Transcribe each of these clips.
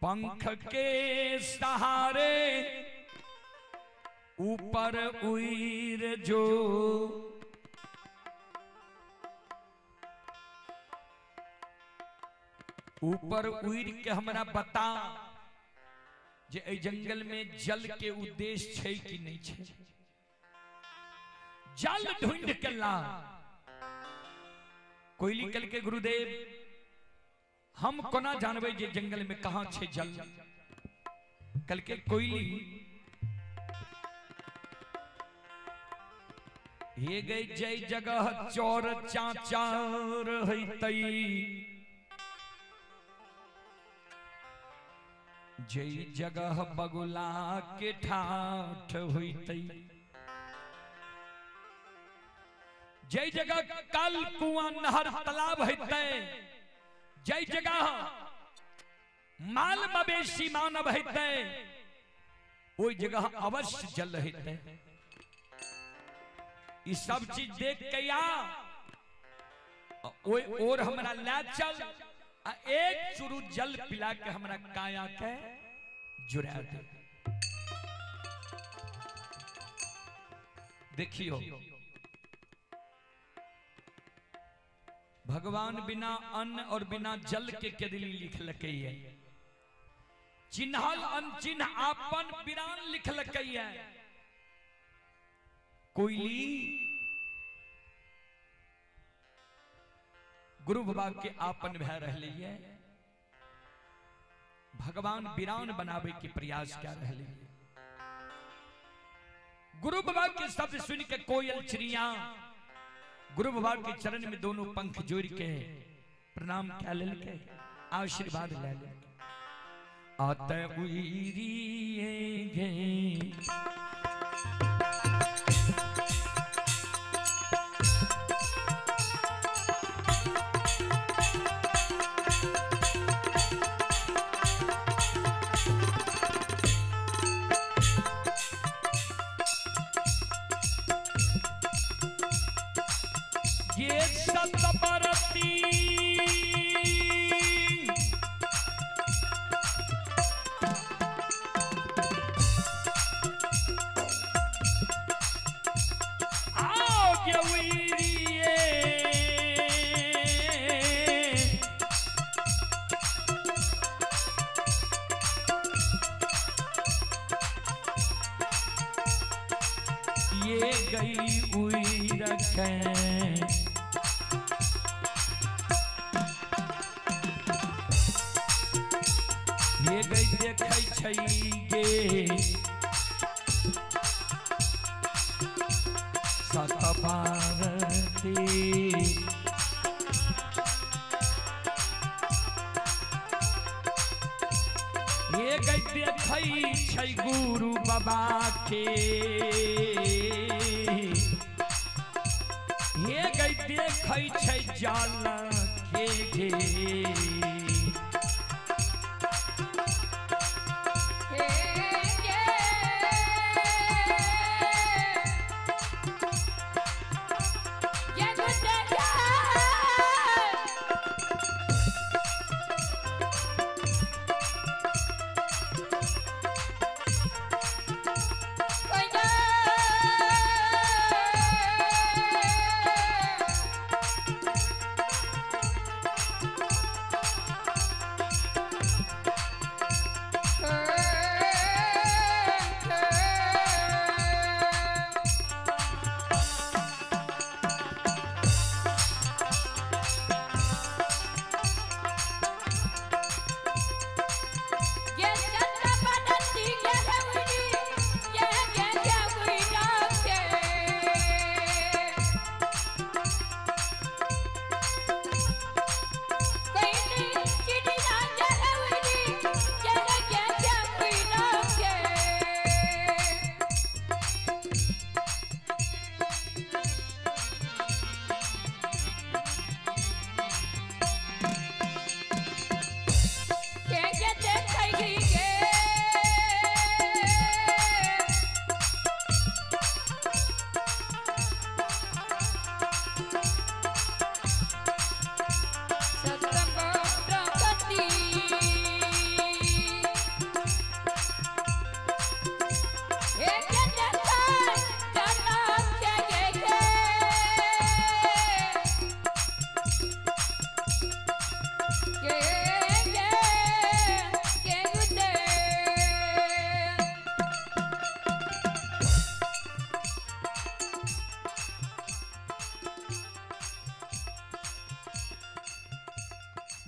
पंख के सहारे ऊपर उड़ जो ऊपर उड़ के हमरा बता जे ए जंगल में जल के उद्देश्य छे कि नहीं छे। जल ढूंढ के ला। कोयली कल के गुरुदेव हम कोना जानबे जे जंगल में कहां छे जल। कल के कोयली ये गई जय जगह चौर चाचार हईतई जय जगह बगुला के ठाठ हुईतई जय जगह कल कुआं नहर तालाब हईतै जय जगह माल मवेशी मानव हईतै ओई जगह अवश्य जल हईतै। ये सब चीज देख के या और हमरा ले चल एक चुरु जल पिला के हमरा काया के जुड़ा दे। देखियो भगवान बिना अन्न और बिना जल के केदली लिख लके है। चिन्हल अनचिन्ह आपन बिरान लिख लके है। कोयली गुरु बाबा के आपन भय रहली है। भगवान बिरान बनावे के प्रयास क्या रहली है। गुरु बाबा के शब्द सुन के कोयल चिड़िया गुरु बाबा के चरण में दोनों पंख जोड़ के प्रणाम क्या ले के आशीर्वाद ले ले आते उइरिएगे ये गई उई रखे ये गई देखै छै गे सतबारती ये गई देखै छै गुरु बाबा के ये गई देखै छै जल के गे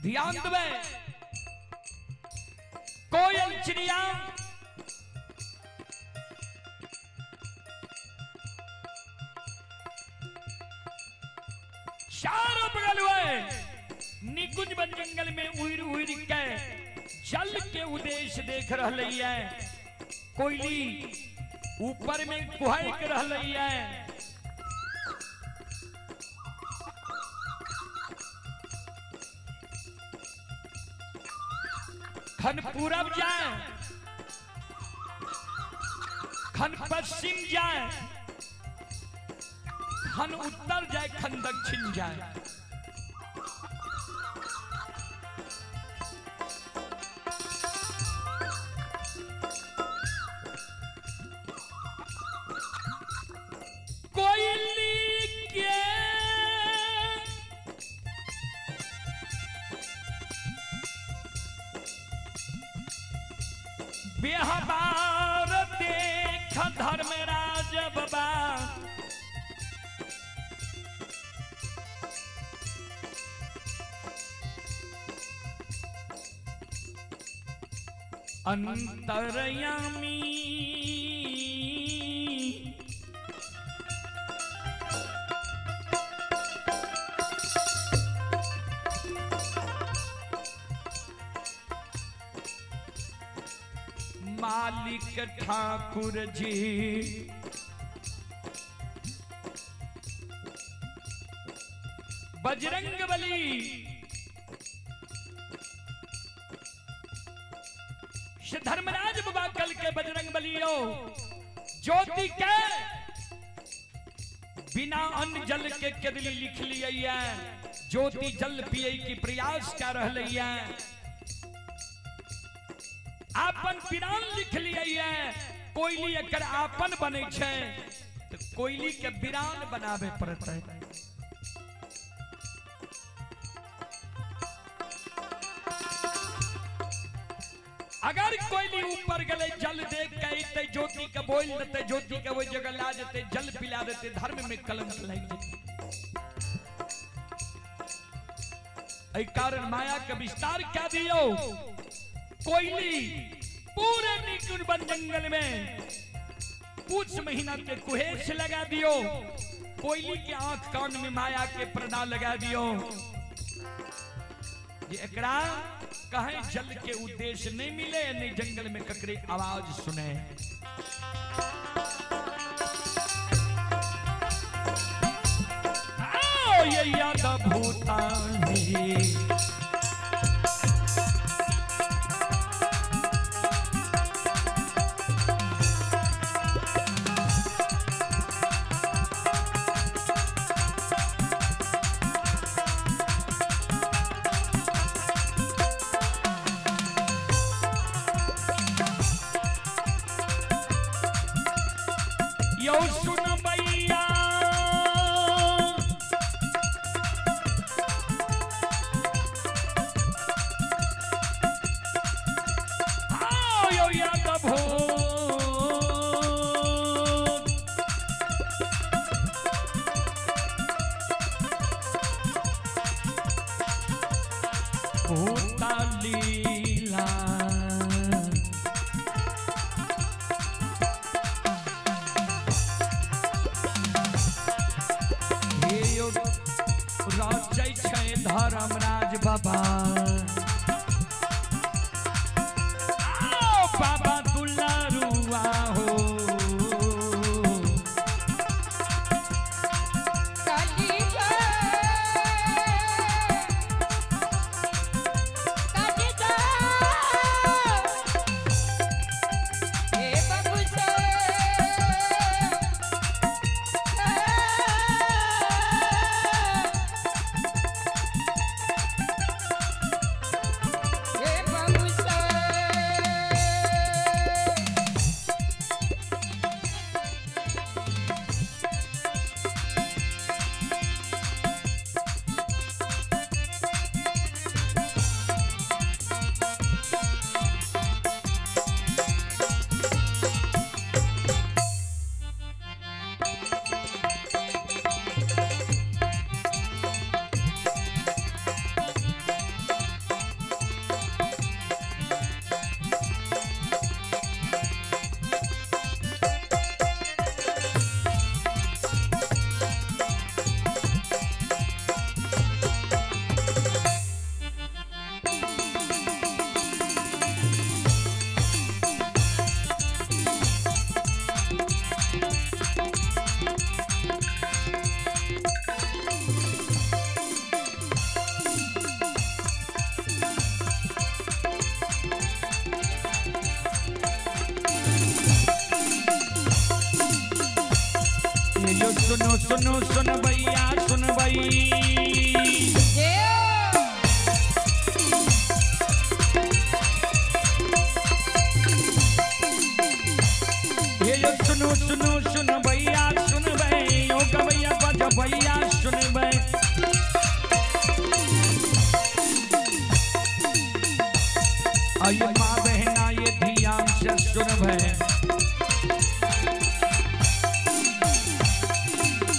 ध्यान देवे कोयल चिड़िया चारों बगल हुए निकुंज बन जंगल में उड़ उड़ के जल के उद्देश्य देख रही है। कोयली ऊपर में कुहक रही है। खन पूरब जाए, खन पश्चिम जाए, खन उत्तर जाए, खन दक्षिण जाए। कोयली के बेहबार देख धर्मराज बाबा अंतरयामी मालिक ठाकुर जी बजरंग बली धर्मराज बाबा कल के बजरंग बलियो ज्योति के बिना अन्न जल के केदली लिख लिया ज्योति जल पिए की प्रयास कर रही है। आपन पिरान लिख लिया कोयली एकर आपन बने छे तो कोयली के बिरान बनावे पड़ता है। अगर कोयली ऊपर गले जल देख के ज्योति के बोल देते, ज्योति के वो जगह ला देते, जल पिला देते, धर्म में कलंक लग जाते। कारण माया का विस्तार क्या दियो। कोयली पूरे निकुंज वन जंगल में कुछ महीना के कुहेस लगा दियो। कोयली के आंख कान में माया के पर्दा लगा दियो। ये एकरा कहीं जल के उद्देश्य नहीं मिले, नहीं जंगल में ककरे आवाज सुने। आओ ये याद भूतानी यो सुन मैया आओ यो याद भूता लीला धर्मराज बाबा बाबा दुलारुआ हो काली सुनो सुनो सुन भैया सुन भई ये जो सुनो सुनो सुन भैया सुन भई ओ भैया बज भैया सुन भई आइए माँ बहना ये ध्यान से सुन भई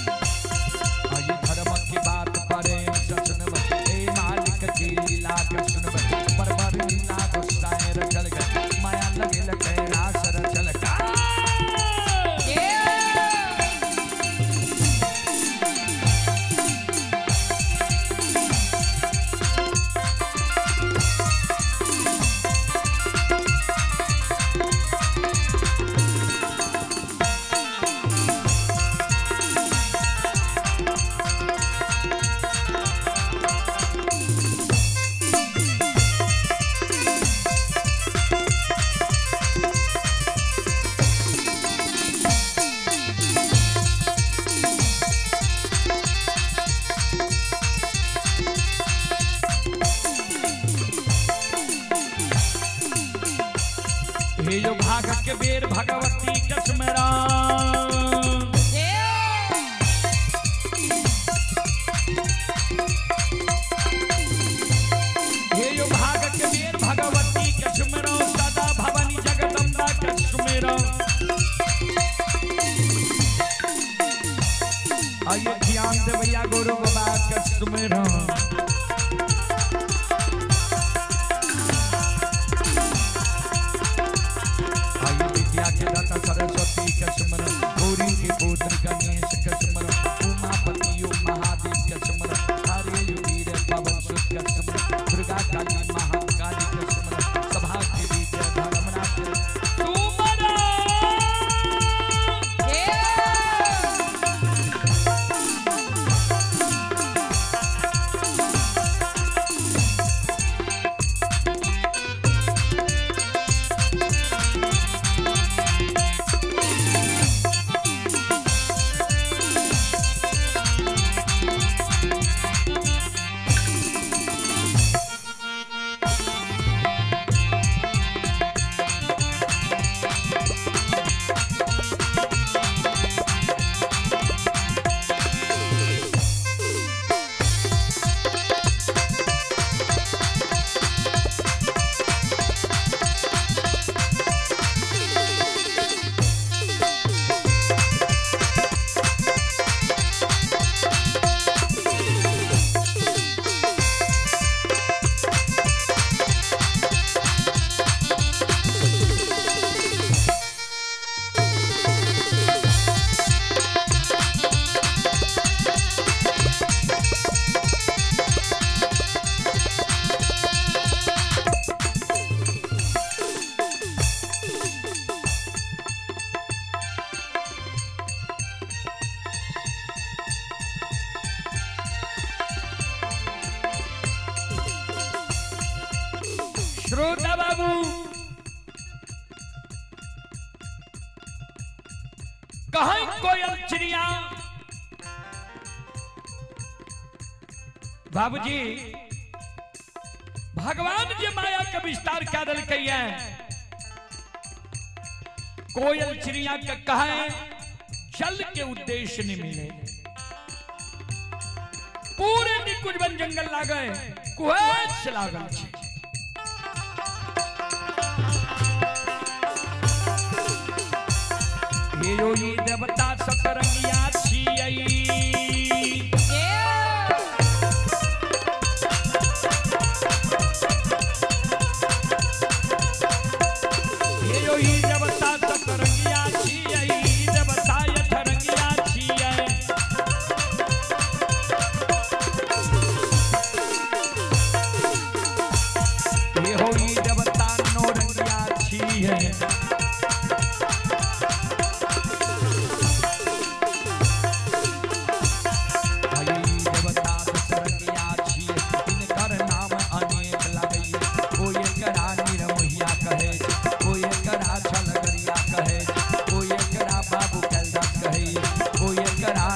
आइए धर्म की बात परे सुन भई मालिक की लीला के सुन भई परवर लीला गुस्साए रचल गए माया लगे लगे रास रचल का हे जो भाग के बेर भगवती कसमरा हे जो भाग के बेर भगवती कसमरा सदा भवानी जगदम्बा कसमरा आइए ध्यान दे भैया गुरु बाबा कसमरा सरस्वती कसमर गौरी के पुत्र गणेश कसमर उमापति महादेव कसमर हरे वीर पवन सुत कसमर दुर्गा काली महाकाली कसमर सभा के बीच धर्मनाथ श्रोता बाबू कहीं कोयल चिड़िया बाबूजी भगवान जी माया का विस्तार क्या दल कही है कोयल चिड़िया का कहे जल के उद्देश्य नहीं मिले पूरे निकुंज वन जंगल लागे कुछ लागल छे यो ये देवता सतरंगिया छियै यो ये देवता सतरंगिया छियै देवता यथरंगिया छियै यो ये देवता नौरंगिया छियै बाबू कैलदास कहे कोई करा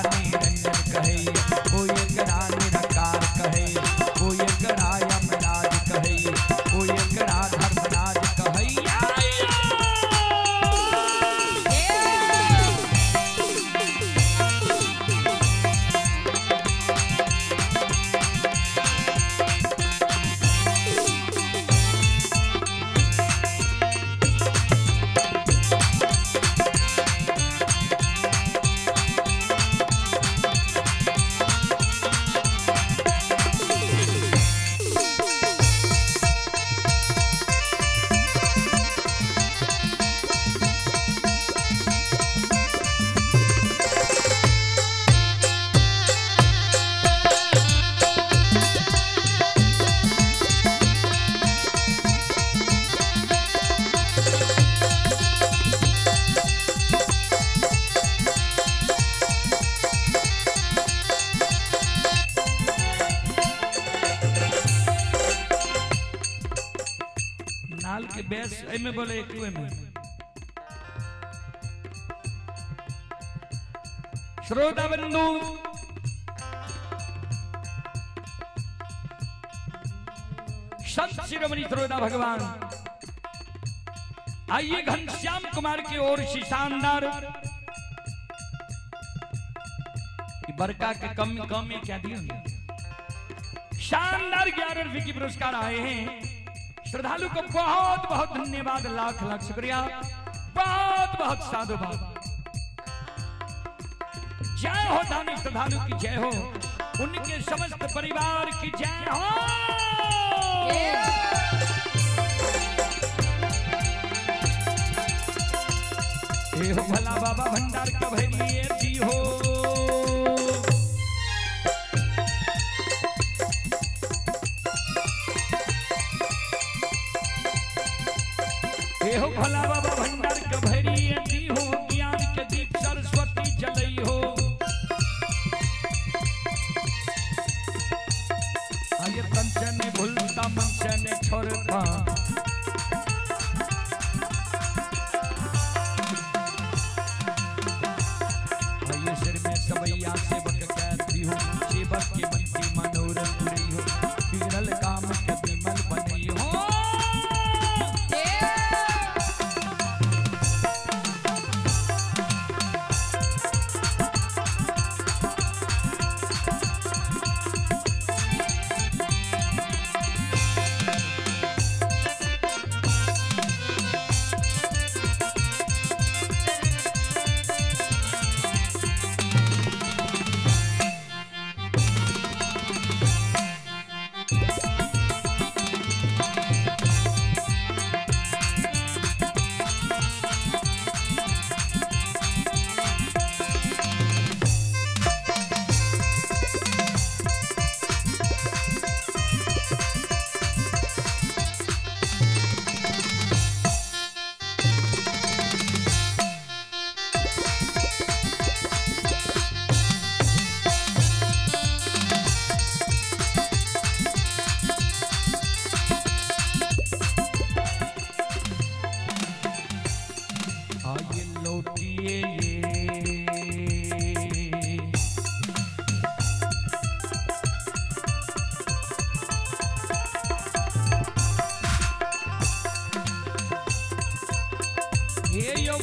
साल के बेस में बोले एक में श्रोता बंधु संत शिरोमणि श्रोता भगवान आइए घनश्याम कुमार की ओर से शानदार बरका के कम में क्या दिया शानदार 11 रुपए की पुरस्कार आए हैं। श्रद्धालु को बहुत बहुत धन्यवाद, लाख लाख शुक्रिया, बहुत बहुत साधुवाद। जय हो धार्मिक श्रद्धालु की जय हो, उनके समस्त परिवार की जय हो। ए हो भला बाबा भंडार का भैरिए जी हो। ए हो भला बाबा भंडार का भैरिए जी हो, ज्ञान के दीप सरस्वती जलई हो। आये कंचन भूलता मंचन छोड़ता, सवैया सेवक कहती हो, सेवक के मन की मनोरथ पूरी हो, बिगड़ल काम के विमल बनी हो।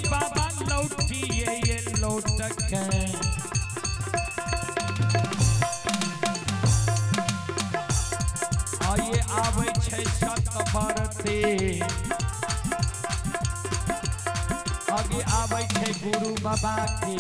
बाबा लौटिए ये लौटक आइए आवे छै सत भारते, आगे आवे छै गुरु बाबा के।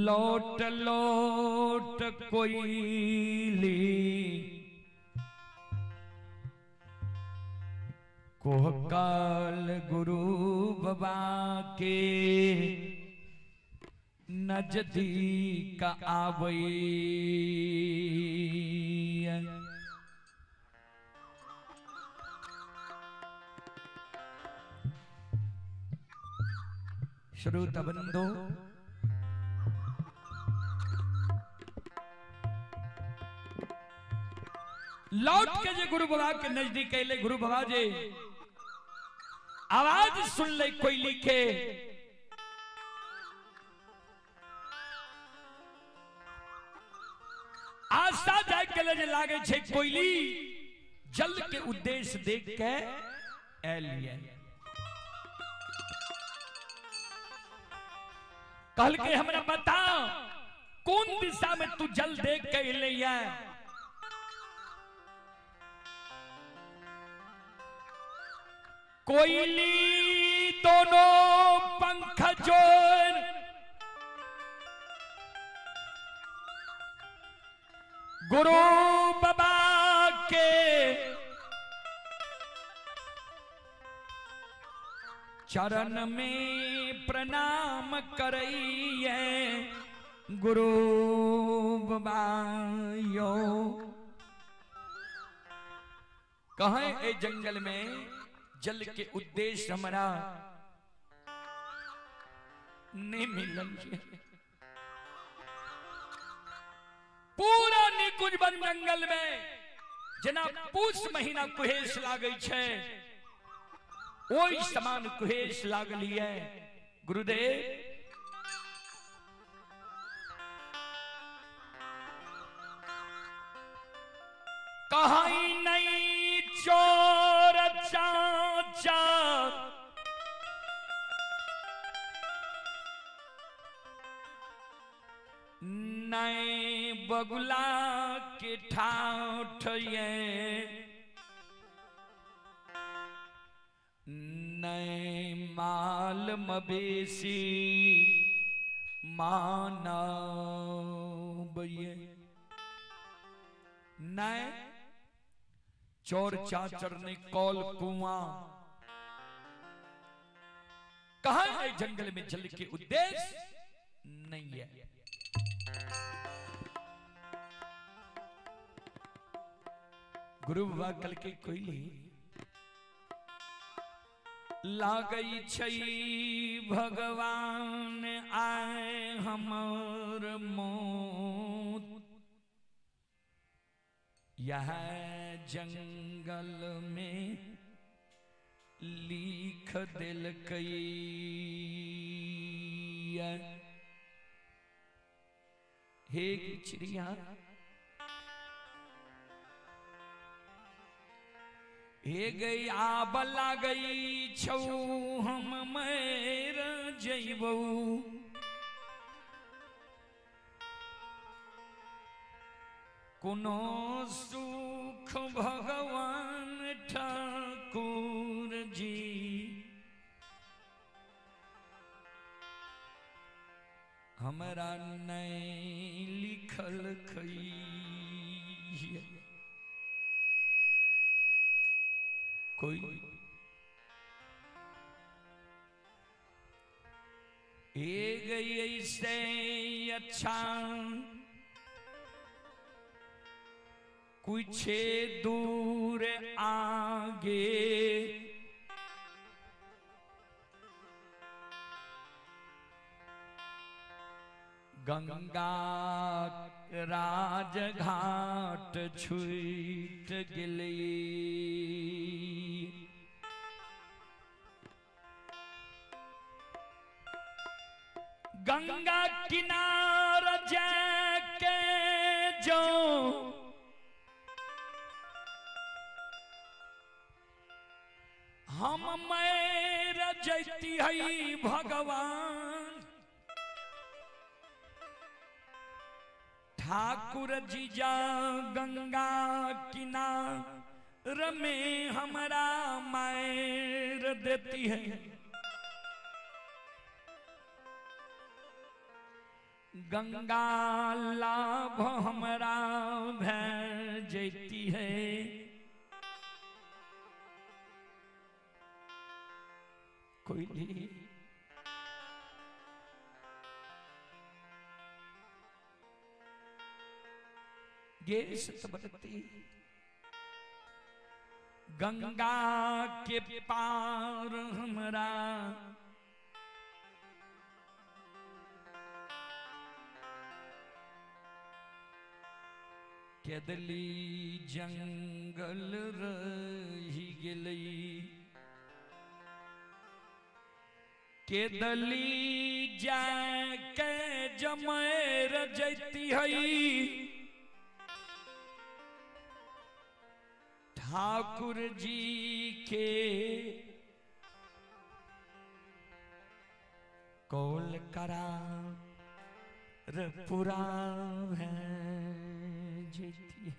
लौट लौट कोयली कोहकाल गुरु बाबा के नजदीक आवई। श्रोता बंधो लौट के जे गुरु बाबा के नजदीक अले, गुरु बाबा जे आवाज सुन ले कोयली के, आस्था जाग के ले लागे छे कोयली जल के उद्देश्य देख के एलिए। कहल के हमरा बता कौन दिशा में तू जल देख के ले कोयली दोनों पंख जोर गुरु बाबा के चरण में प्रणाम करइए गुरु बाबा यो। कहें ए जंगल में जल के उद्देश्य हमारा नहीं मिलन पूरा निकुंज वन जंगल में जना पूछ महीना कुहेस लागै छे ओई समान कुहेस लागली है गुरुदेव। कहीं नहीं चोर चाचा नए बगुला के ठाठ ये नए माल मवेशी मानव ये नए चोर चाचर ने कौल कुआं। कहा है जंगल में जल के उद्देश्य नहीं है। गुरु बाबा कल के कोयली लागई छई भगवान आए हमर मौत यह जंगल में लिख दिल कई हे चिड़िया हे गई आबला गई छौ हम मैर जइबौ कोनो सुख भगवान ठाकुर जी हमरा नहीं लिखल खई। कोई ए गई से अच्छा कुछ दूर आगे गंगा राजघाट छूट गेली गंगा किनार जाके जो हम मैर जैती हई भगवान ठाकुर जी जा गंगा किनार में हमरा मैर देती है गंगा लाभ हमरा भै जैती है कोयली गे सतबरती गंगा के पार हमरा केदली जंगल रही गेलई केदली जाके जमैर जैती हई ठाकुर जी के कोल करा पुरा है जीती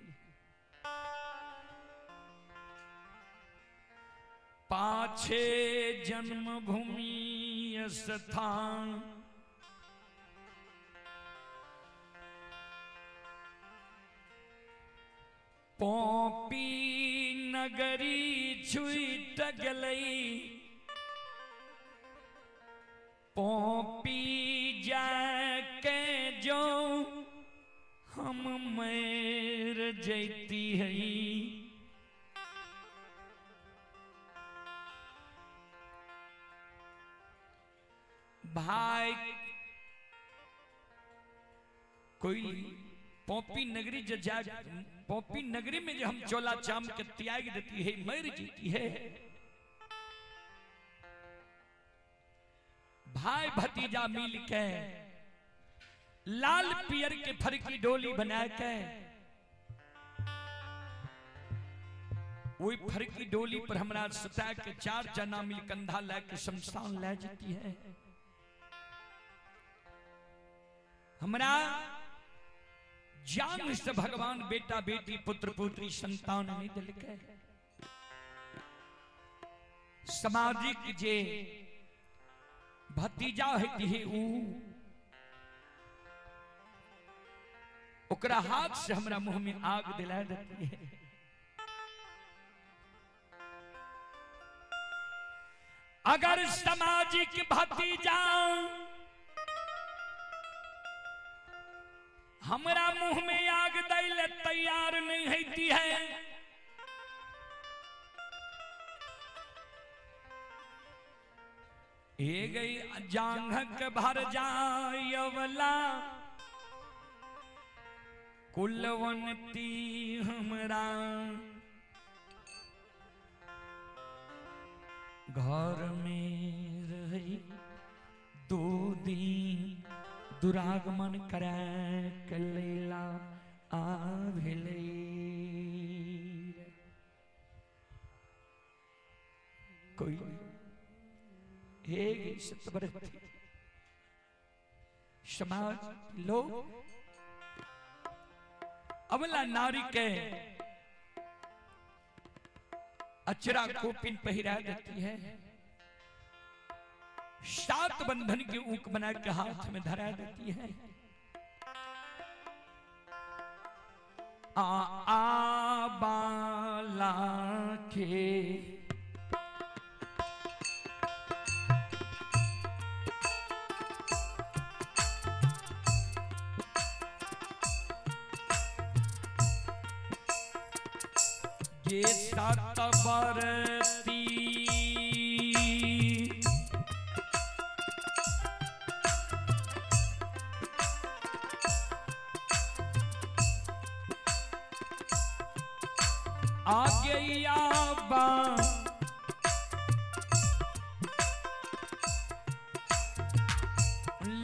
पाछे जन्मभूमि स्थान पोपी नगरी छुट गलई पोपी जाके जो हम मर जैती है भाई कोई पोपी नगरी जो जा पोपी नगरी में जो हम चोला चाम के त्याग देती है मर जीती है भाई भतीजा मिल के लाल पियर के फर की डोली बना के वही फर की डोली पर हमरा सता के 4 जना मिल कंधा लेके शमशान ले जाती है हमरा जान से भगवान बेटा बेटी पुत्र पुत्री संतान नहीं दिल के सामाजिक जे भतीजा है ओकरा हाथ से हमरा मुंह में आग दिला देती है अगर सामाजिक भतीजा हमरा मुंह में आग दैले तैयार नहीं होती है ए गई जांघक भर जायवला कुलवंती हमरा घर में रही 2 दिन दुरागमन करे कलेला आभिले कोई हे सतबरती समाज लोग अबला नारी के अचरा कोपिन पहिरा देती है 7 बंधन की ऊक बना के हाथ में धरा देती है बाला के ये 7 बरती आगे आबा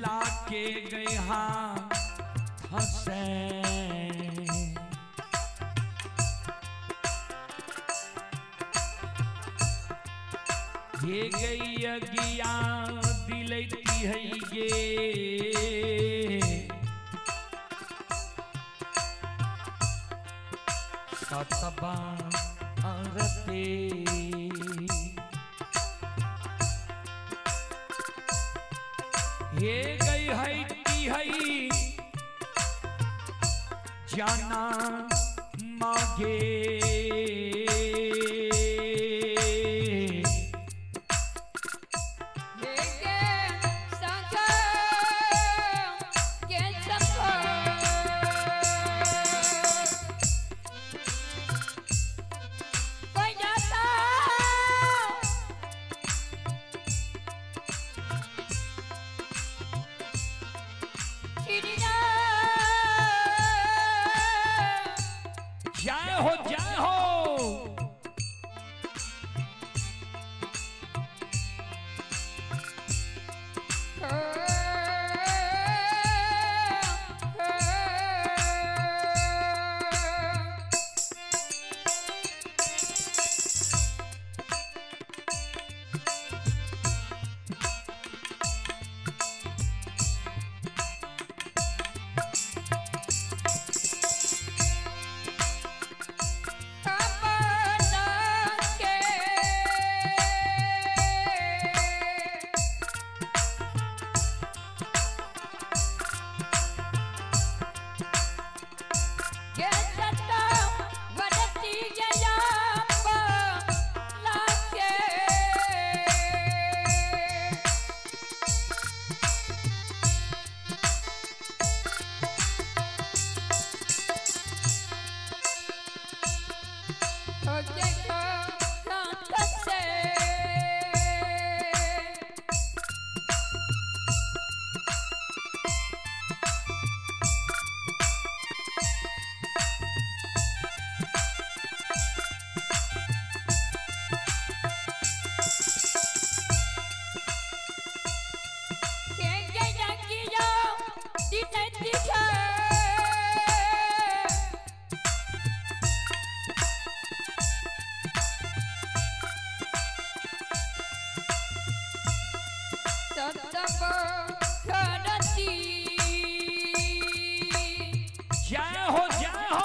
लाके गए हंसे ये गई अगिया दिलती है ये सतबा अरते ये गई है की है जाना मागे जय हो जय हो।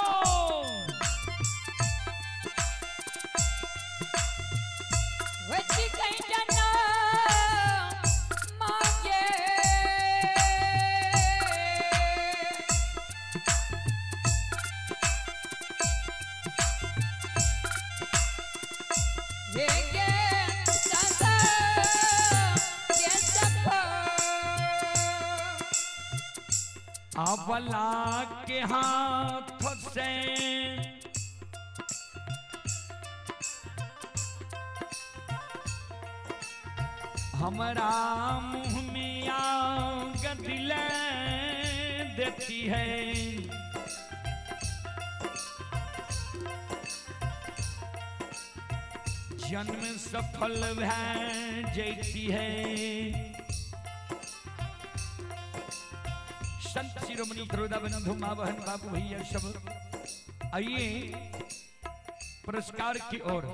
अबला के हाथ से हमारा मुँह में आग दिले देती है। जन्म सफल भै जैती है। संत शिरोमणि दरोदा बंधु माँ बहन बाबू भैया सब आइए पुरस्कार की ओर।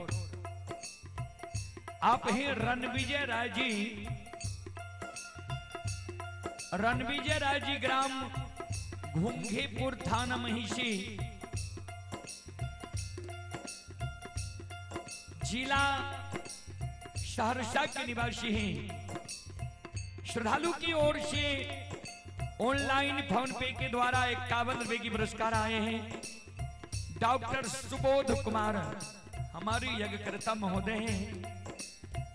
आप हैं रणविजय राय जी। रणविजय राय जी ग्राम घुंघेपुर थाना महिषी जिला सहरसा के निवासी हैं। श्रद्धालु की ओर से ऑनलाइन फोन पे के द्वारा 51 रुपए की पुरस्कार आए हैं। डॉक्टर सुबोध कुमार हमारे यज्ञकर्ता महोदय हैं।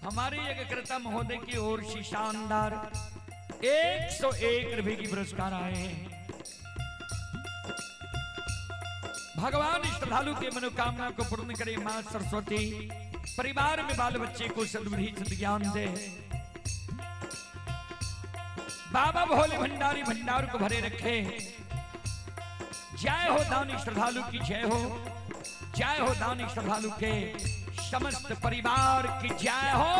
हमारे यज्ञकर्ता महोदय की ओर से शानदार 101 रुपए की पुरस्कार आए हैं। भगवान श्रद्धालु के मनोकामना को पूर्ण करे मां सरस्वती। परिवार में बाल बच्चे को सद्बुद्धि सद्ज्ञान दे। बाबा भोले भंडारी भंडार को भरे रखे। जय हो दानी श्रद्धालु की जय हो। जय हो दानी श्रद्धालु के समस्त परिवार की जय हो।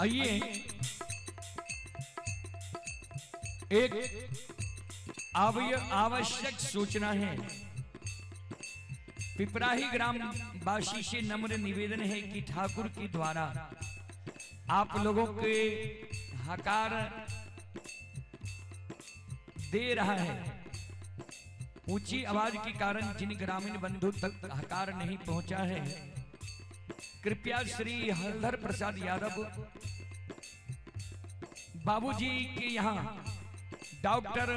आइए एक आवश्यक सूचना है। पिपराही ग्राम वासी से नम्र निवेदन है कि ठाकुर के द्वारा आप लोगों के हकार दे रहा है। ऊंची आवाज के कारण जिन ग्रामीण बंधु तक हकार नहीं पहुंचा है, कृपया श्री हरधर प्रसाद यादव बाबूजी के यहाँ डॉक्टर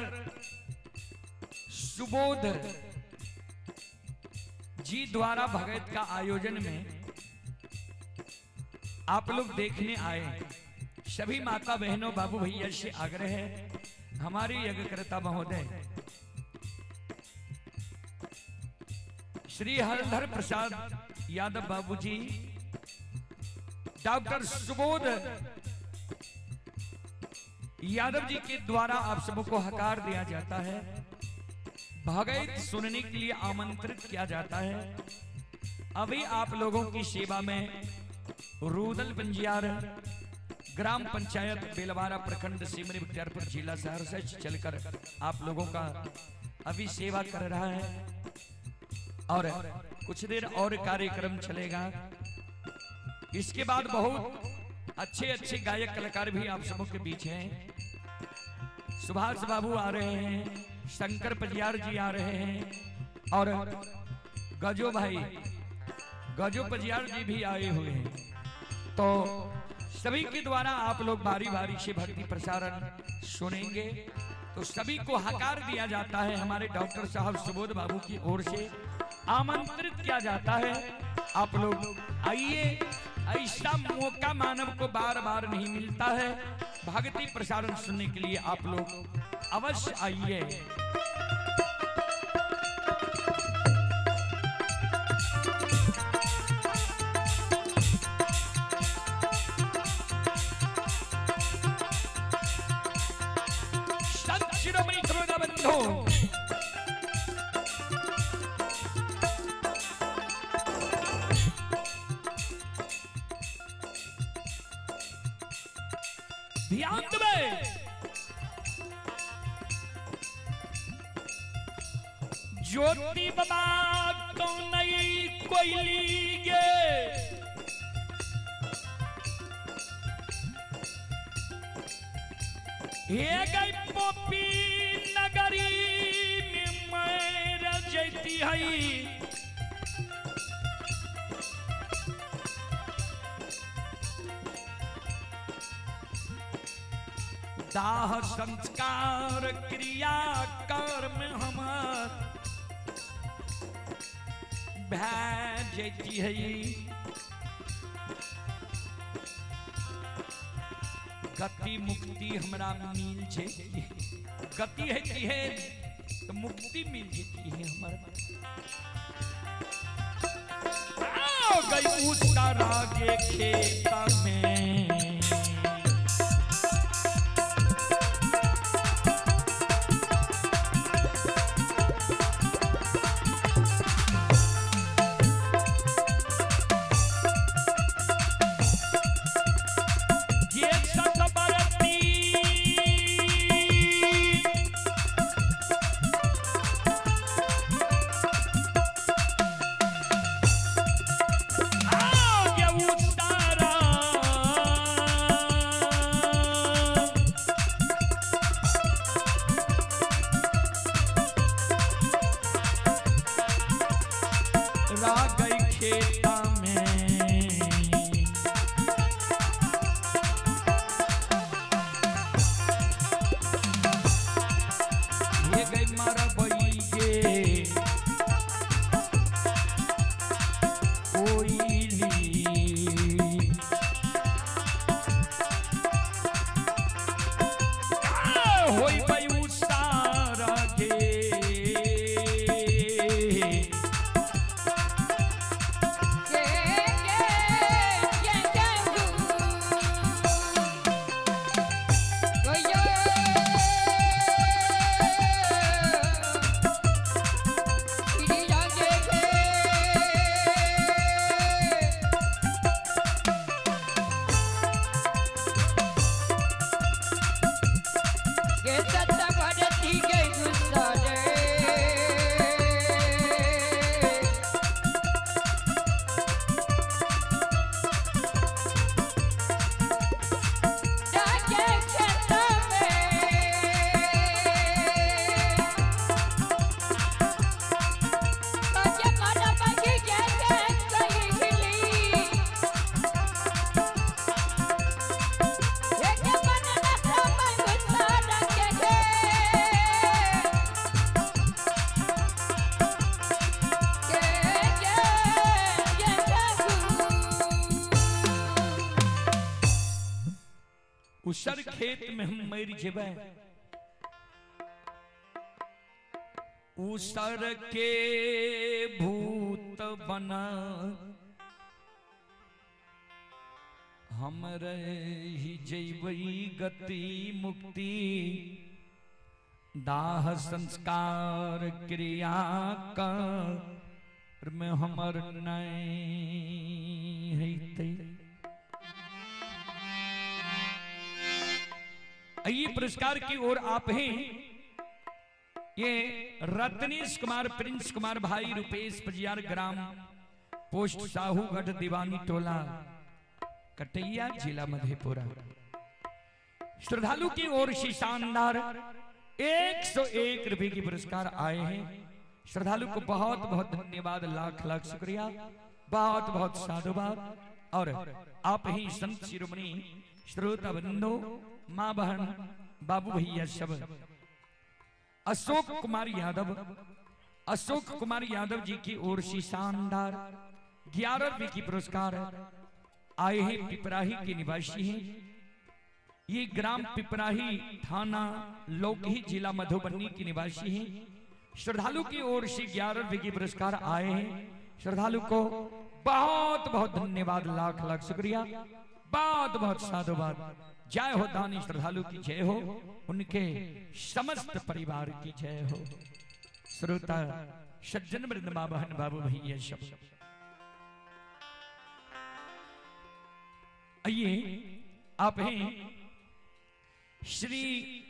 सुबोध जी द्वारा भगत का आयोजन में आप लोग देखने आए। सभी माता बहनों बाबू भैया से आग्रह है, हमारे यज्ञकर्ता महोदय श्री हरधर प्रसाद यादव बाबूजी, डॉक्टर सुबोध यादव जी के द्वारा आप सबको हकार दिया जाता है, भगवत सुनने के लिए आमंत्रित किया जाता है। अभी आप लोगों की सेवा में रूदल बंजियार ग्राम पंचायत बेलवारा प्रखंड सिमरी बख्तियारपुर जिला सहरसा से चलकर आप लोगों का अभी सेवा कर रहा है और कुछ देर और कार्यक्रम चलेगा। इसके बाद बहुत अच्छे अच्छे गायक कलाकार भी आप सबों के बीच हैं। सुभाष बाबू आ रहे हैं, शंकर पजियार जी आ रहे हैं और गजो भाई गजो पजियार जी भी आए हुए हैं। तो सभी के द्वारा आप लोग बारी बारी से भक्ति प्रसारण सुनेंगे। तो सभी को हकार दिया जाता है, हमारे डॉक्टर साहब सुबोध बाबू की ओर से आमंत्रित किया जाता है। आप लोग आइए, ऐसा मौका मानव को बार बार नहीं मिलता है। भक्ति प्रसारण सुनने के लिए आप लोग अवश्य आइए। संत शिरोमणि करुणा बंधु ध्यान दें, ज्योति बाबा तो नहीं कोयली गे, ये गई पोपी नगरी में मैं जैती है। दाह संस्कार क्रिया कर्म हमार भेजती है। गति मुक्ति हमरा मिल जाती, गति है तो मुक्ति मिल जाती है हमारा। गई उतारा गे खेता में, उसर खेत में हम मर जेबे, उसर के भूत बना हमरे ही जैवई गति मुक्ति दाह संस्कार क्रिया का में हमर नहीं है। ये पुरस्कार की ओर आप हैं ये रत्नेश कुमार प्रिंस कुमार भाई रुपेश पजियार ग्राम पोस्ट साहूगढ़ दीवानी टोला कटैया जिला मधेपुरा। श्रद्धालु की ओर से शानदार 101 रुपए की पुरस्कार आए हैं। श्रद्धालु को बहुत बहुत धन्यवाद, लाख लाख शुक्रिया, बहुत बहुत साधुवाद। और आप ही संत शिरोमणि श्रोता बंधु मां बहन बाबू भैया सब अशोक कुमार यादव जी की ओर से शानदार 11 रुपए की पुरस्कार आए हैं। पिपराही के निवासी हैं ये, ग्राम पिपराही थाना लोकही जिला मधुबनी के निवासी हैं। श्रद्धालु की ओर से 11 रुपए की पुरस्कार आए हैं। श्रद्धालु को बहुत बहुत धन्यवाद, लाख लाख शुक्रिया, बहुत बहुत साधुवाद। जय हो दानी श्रद्धालु की जय हो, उनके समस्त परिवार की जय हो। श्रोता सज्जन वृंद मां बहन बाबू भैया सब आइए, आप हैं श्री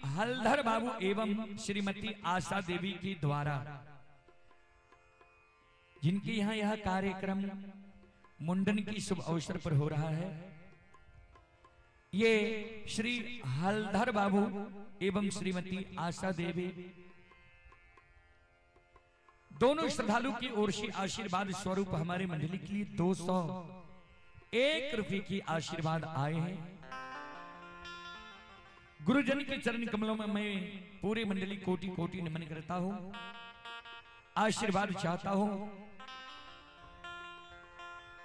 हलधर बाबू एवं श्रीमती आशा देवी के द्वारा, जिनके यहाँ यह कार्यक्रम मुंडन की शुभ अवसर पर हो रहा है। ये श्री हलधर बाबू एवं श्रीमती आशा देवी दोनों श्रद्धालु की ओर से आशीर्वाद स्वरूप हमारे मंडली के लिए 201 रुपए की आशीर्वाद आए हैं। गुरुजन के चरण कमलों में मैं पूरे मंडली कोटि कोटि नमन करता हूं, आशीर्वाद चाहता हूं।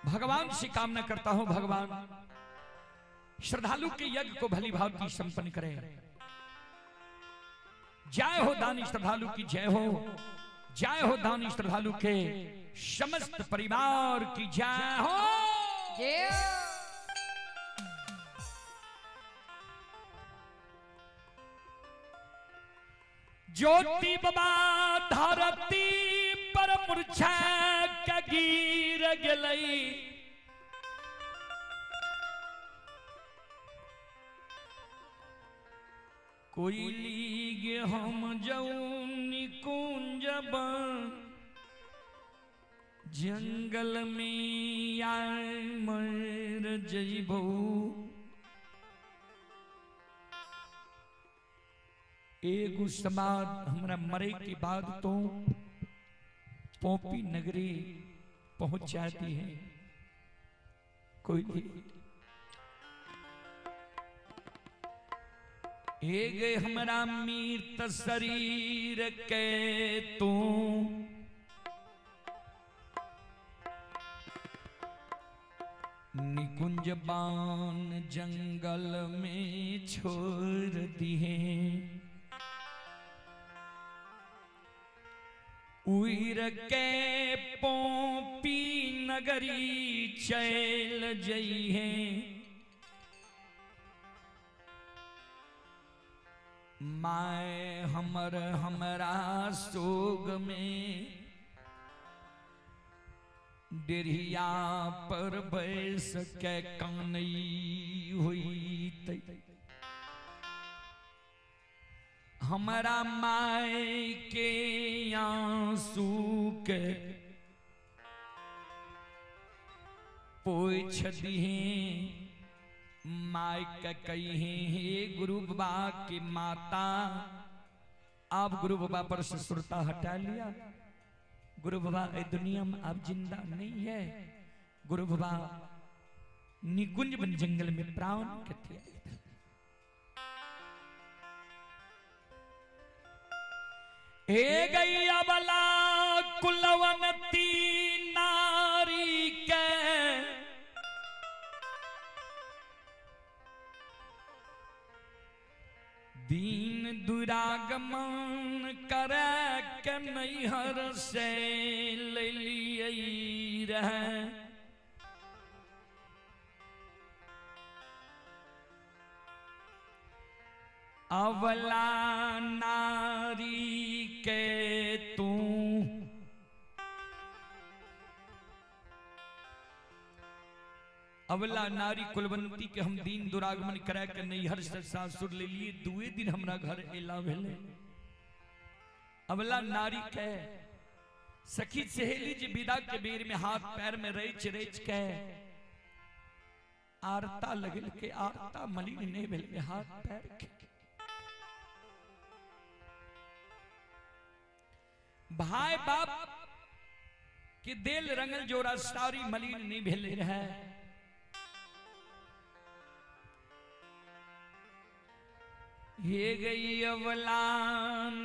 भगवान से कामना करता हूं, भगवान श्रद्धालु के यज्ञ को भली भांति संपन्न करें। जय हो दानी श्रद्धालु की जय हो, जय हो दानी श्रद्धालु के समस्त परिवार की जय हो। ज्योति बाबा धरती पर मूर्छा का गिर गई, कोयली गे हम जौनी कुंजब जंगल में आए मर जइबो। एगो समाज हमरा मरे के बाद तो पोपी नगरी पहुंच जाती है। कोई एगे हमरा मीत शरीर के तू निकुंज बान जंगल में छोड़ दिए। उइर के पोपी नगरी चल जइहे, माय हमरा सोग में डेरिया पर बैस के कानई हुई तई। हमारा माय के आंसू के पोछ दिए, माय का कही हे गुरु बाबा की माता। आप गुरु बाबा पर से सुरता हटा लिया। गुरु बाबा इस दुनिया में आप जिंदा नहीं है। गुरु बाबा निकुंज बन जंगल में प्राण कथिया। हे गैया बला कुलवनती नारी के दीन दुरागमन करे के नहीं नैहर से ले लिए रहे अवला नारी के तू अवला नारी कुलवंती के हम दीन दुरागमन करा के नैहर से सासुर ले लिए दुए दिन हमरा घर एला भेले अवला नारी के सखी सहेली जी विदा के बेर में हाथ पैर में रेच रेच के आरता लगल के आरता मलिन नहीं भेल हाथ पैर के भाई बाप के दिल रंगल जोरा सारी मलिन नहीं भेले रहे ये गई अवला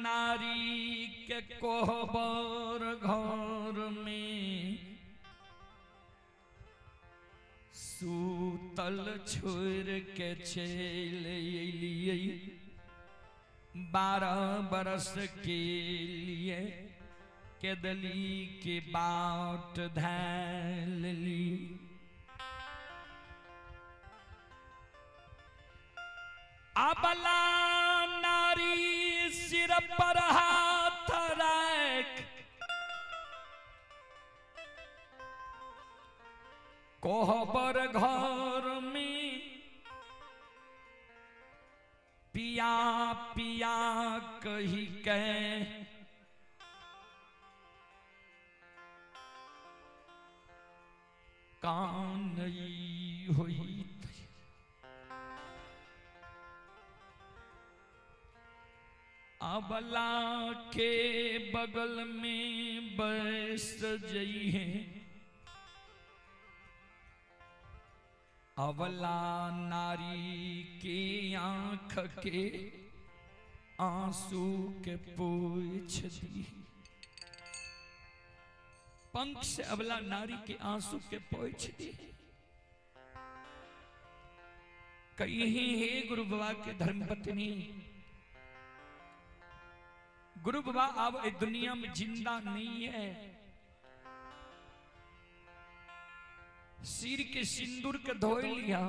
नारी के कोहबर घर में सूतल छोड़ के चले लिए 12 बरस के लिए केदली के बाट धैल ली अबला नारी सिर पर हाथ रख कोहबर घर में पिया पिया कही के कानई हुई अबला के बगल में बैस जई है अबला नारी के आंख के आंसू के पोंछ दी पंख से अबला नारी के आंसू के पोंछ दी कहीं हे गुरु बाबा के धर्मपत्नी गुरु बाबा अब इस दुनिया में जिंदा नहीं है सिर के सिंदूर के धोए लिया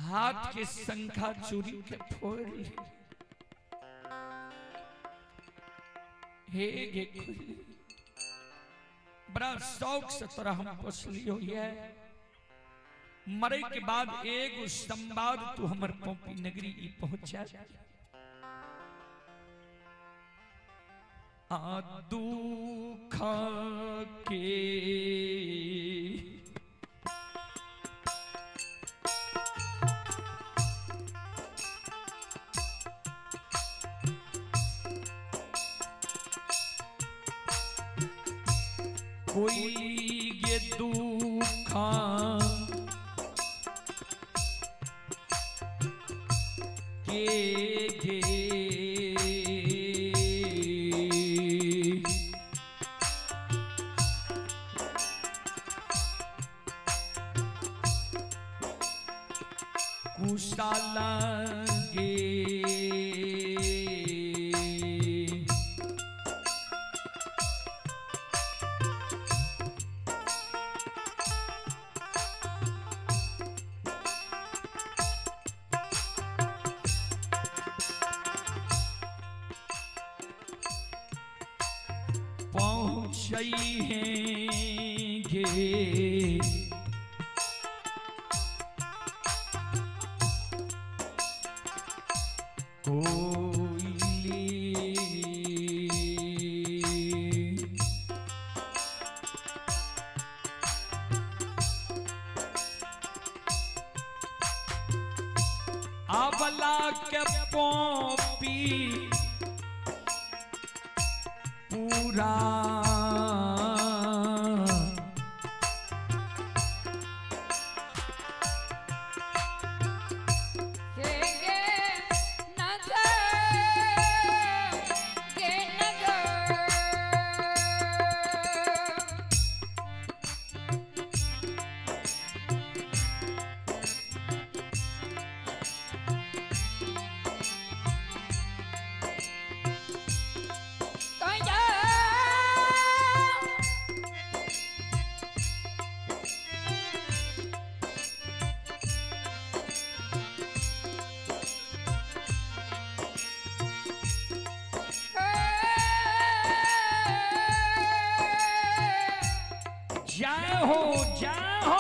हाथ के शंखा चूड़ी के फोड़ लिया हे गे बड़ा शौक से तोरा हम पोसली हो मरे के बाद एक संवाद तू हमर पोपी नगरी पहुंचा दुख के कोई ये दुख के लगे पहुंचई हैं गे अबला के पोपी पूरा जय हो जय हो।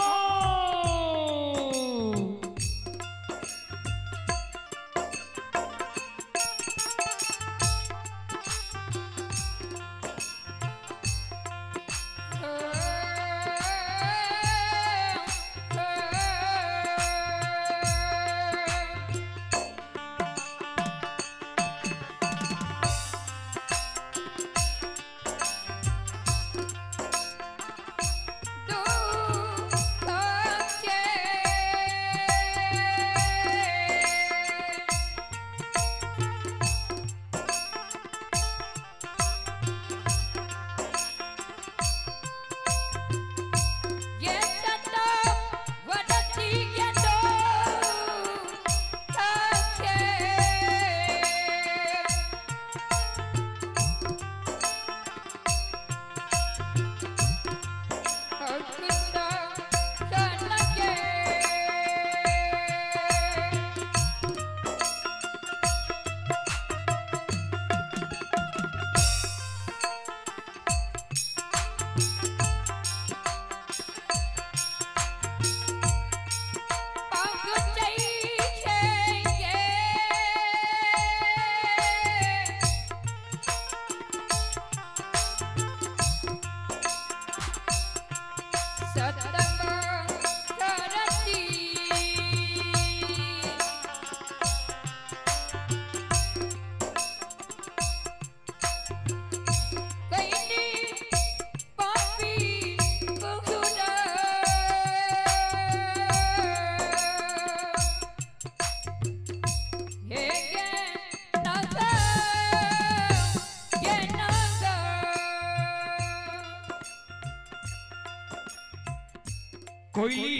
कोयली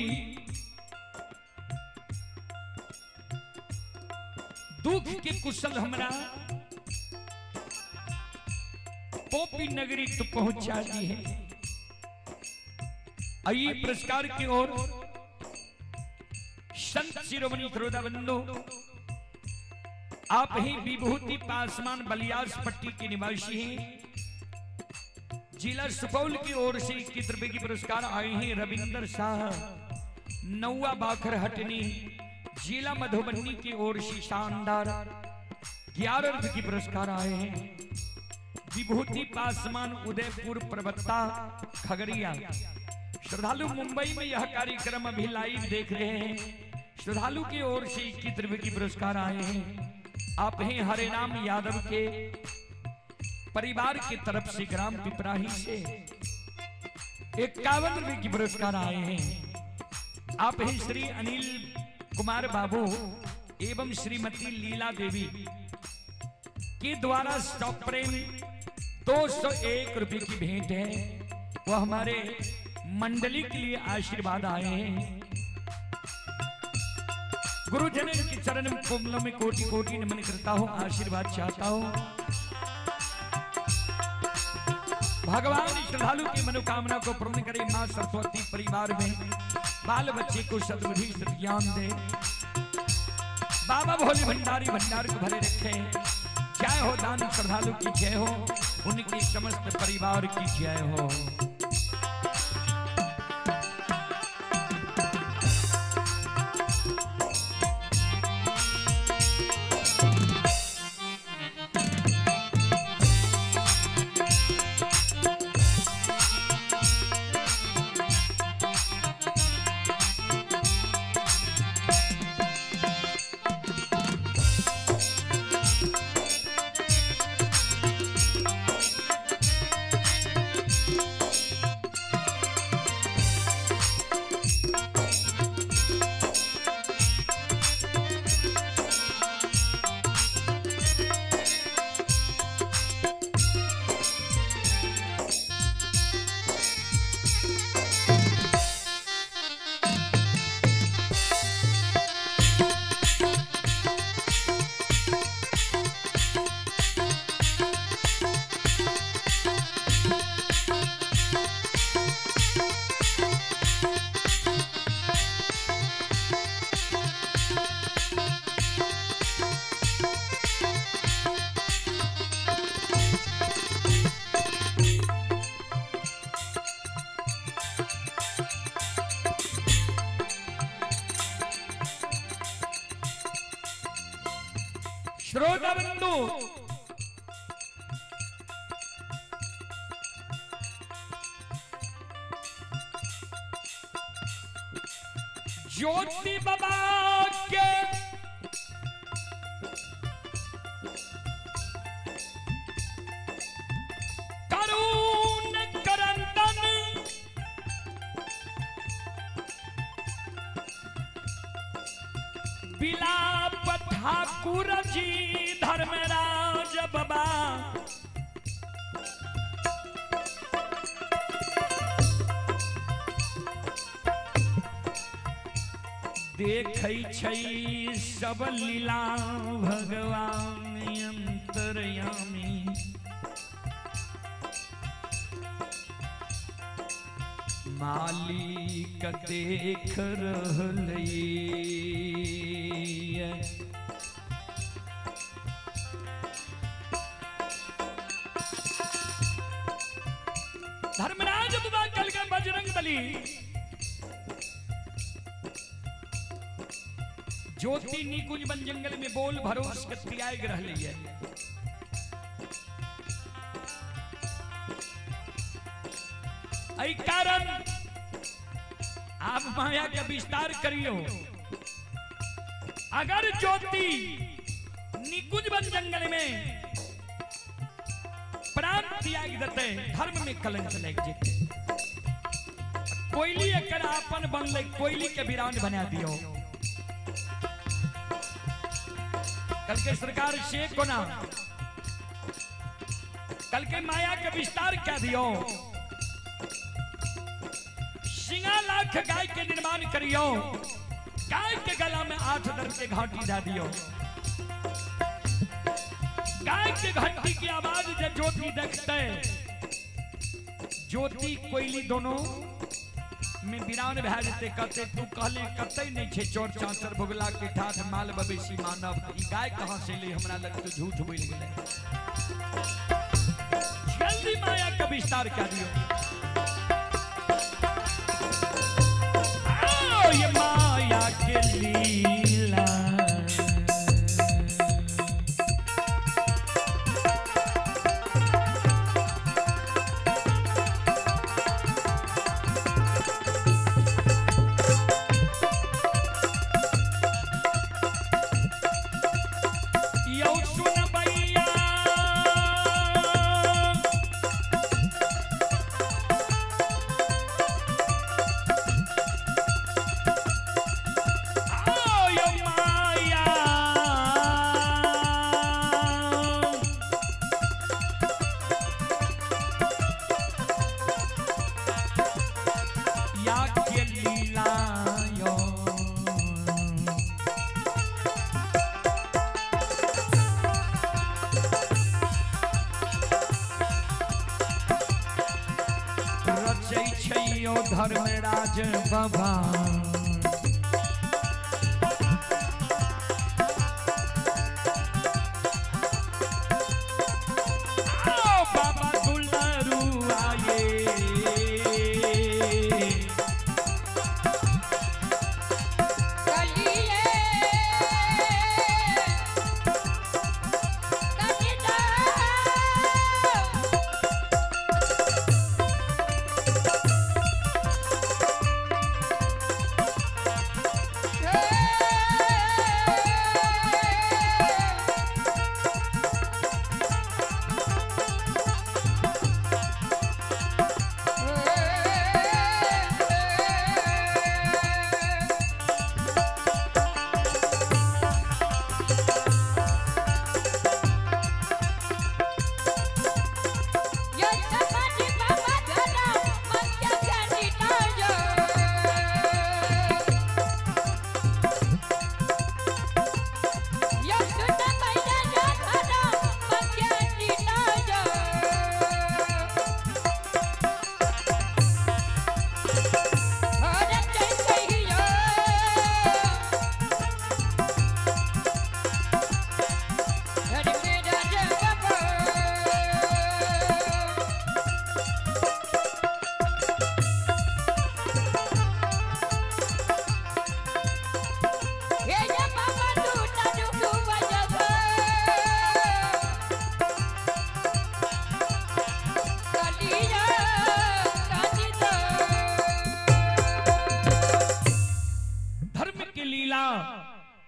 दुख के कुशल हमरा पोपी नगरी तो पहुंचा दी है। आइए पुरस्कार की ओर संत शिरोमणि श्रोताबंधु, आप ही विभूति पासवान बलियास पट्टी के निवासी हैं। जिला सुपौल की ओर से 21 रुपए की पुरस्कार आए हैं रविंदर शाह नौवा बाखर हटनी। जिला मधुबनी की ओर से शानदार 11 रुपए की पुरस्कार आए हैं। विभूति पासवान उदयपुर प्रवक्ता खगड़िया। श्रद्धालु मुंबई में यह कार्यक्रम अभी लाइव देख रहे हैं। श्रद्धालु की ओर से 21 रुपए की पुरस्कार आए हैं। आप हैं हरेराम यादव के परिवार की तरफ से ग्राम पिपराही से 51 रुपए की पुरस्कार आए हैं। आप हैं श्री अनिल कुमार बाबू एवं श्रीमती लीला देवी के द्वारा सप्रेम 201 रुपए की भेंट है। वह हमारे मंडली के लिए आशीर्वाद आए हैं। गुरुजन के चरण कमलों में कोटि कोटि नमन करता हूं, आशीर्वाद चाहता हूं। भगवान श्रद्धालु की मनोकामना को पूर्ण करे। मां सरस्वती परिवार में बाल बच्चे को सद्बुद्धि ज्ञान दे। बाबा भोले भंडारी भंडार को भरे रखे। जय हो दान श्रद्धालु की जय हो, उनके समस्त परिवार की जय हो। श्रोता बंधु, ज्योति बाबा के करुण करंदन बिलाप ठाकुर जी धर्मराज बाबा देखै छै सब लीला भगवान अंतर्यामी। मालिक देख रहलै धर्मराज बाबा कल के बजरंग बली ज्योति निकुंज बन जंगल में बोल भरोस के त्याग रहले है। ऐ कारण आप माया के विस्तार करियो। अगर ज्योति निकुंज बन जंगल में प्राण त्याग देते धर्म में कलंक लग जेते। कोयली एकर आपन बनले कोयली के वीरान बना दियो। कल के सरकार से कोना कल के माया के विस्तार क्या दियो। सिंगा लाख गाय के निर्माण करियो। गाय के गला में 8 दर के घाटी दा दियो। गाय के घंटी की आवाज जब ज्योति देखते ज्योति कोयली दोनों में वीरान भै जेते। कहते तू कहले कतई नहीं छे चोर चांचर भुगला के ठाठ माल बवेशी मानव। ई गाय कहां से ले हमरा लग तो झूठ बोल गेले। जल्दी माया का विस्तार कर दियो। आओ ये माया के लीला धर्मराज बाबा बाबा दुलारू आए।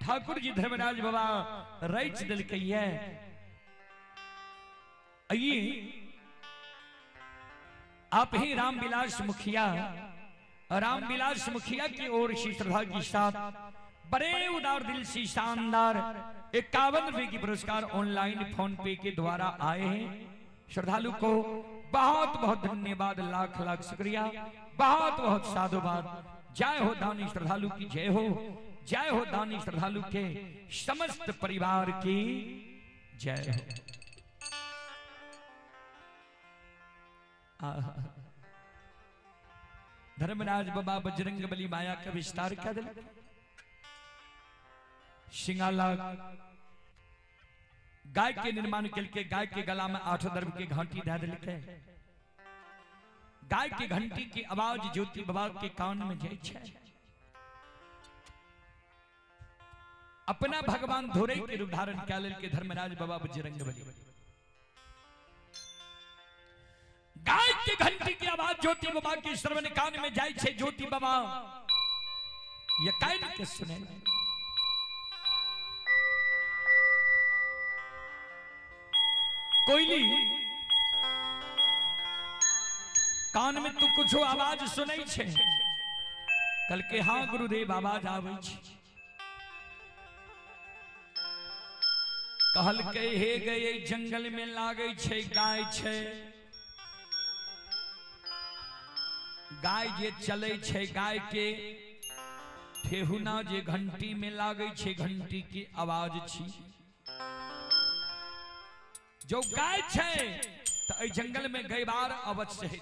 ठाकुर जी धर्मराज बाबा रच दिल कही है। आइए आप ही रामविलास मुखिया, रामविलास मुखिया की ओर से श्रद्धा के साथ बड़े उदार दिल से शानदार 51 रुपए की पुरस्कार ऑनलाइन फोन पे के द्वारा आए हैं। श्रद्धालु को बहुत बहुत धन्यवाद, लाख लाख शुक्रिया, बहुत बहुत साधुवाद। जय हो दानी श्रद्धालु की जय हो, जय हो दानी श्रद्धालु के समस्त परिवार की जय हो। धर्मराज बाबा बजरंग बली माया का विस्तार कर दिल, सिंगाला गाय के निर्माण के लिए गाय के गला में 8 दर्भ की घंटी दे दिल के, गाय की घंटी की आवाज ज्योति बाबा के कान में जाय छे। अपना भगवान धोरे के रूप धारण कर लेल के धर्मराज बाबा बजरंग बली, गाय की घंटी की आवाज ज्योति बाबा के श्रवण कान में जाय छे। ज्योति बाबा ये कान के सुने, कोयली कान में तू कुछ आवाज सुनै छे। कल के हाँ गुरुदेव आवाज आवे छे। कहल के हे गए जंगल में लागे छे गाय छे, गाय जे चले छे गाय के ठेहुना जे घंटी में लागे छे घंटी की आवाज छी। जो गाय छे तो जंगल में गैबार अवश्य है।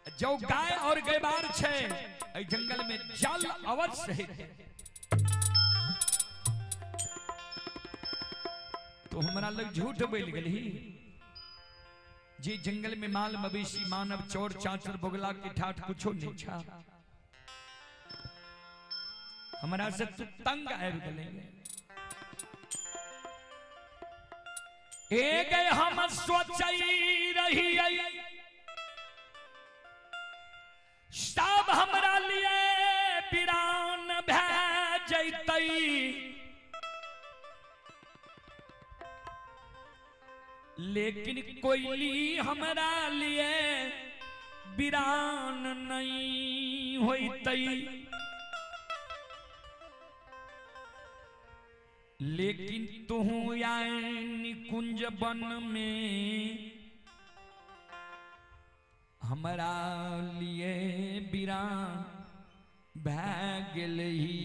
जो गाय और गैबार छे जंगल में जल अवश्य है। तो हमारा लोग झूठ बोल गई जी जंगल में माल मवेशी मानव चोर चाचर बोगला की ठाठ कुछो नहीं छा। हमारा से तू तंग आब गए। एक हम सोचई रही सब हमरा लिए वीरान भेजतई, लेकिन कोयली हमरा लिए वीरान नहीं होतई। लेकिन तुहू यानी कुंज वन में हमरा लिए वीरान भै गेलही।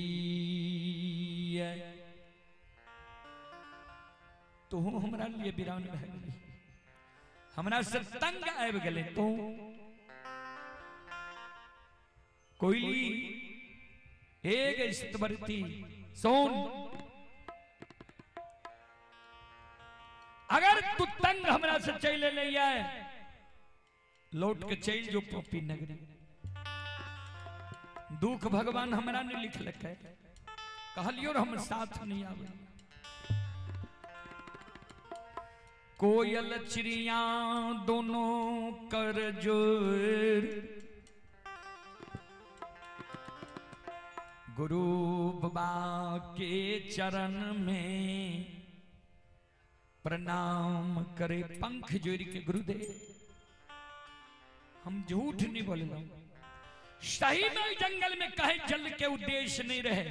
तुहू हमरा लिए वीरान भै गेलही, हमरा से तंग आबि गेले। तू कोयली एक स्तवरती सोन, अगर तू तंग हमरा से चले ले लौट के चल जो पोपी नगरी। दुख भगवान हमरा ने लिख लखे, कहलियो हम साथ नहीं आवे। कोयल चिड़िया दोनों कर जोर, गुरु बाबा के चरण में प्रणाम करे पंख जोड़ के। गुरुदेव हम झूठ नहीं बोले, सही में जंगल में कहे जल के उद्देश्य नहीं रहे।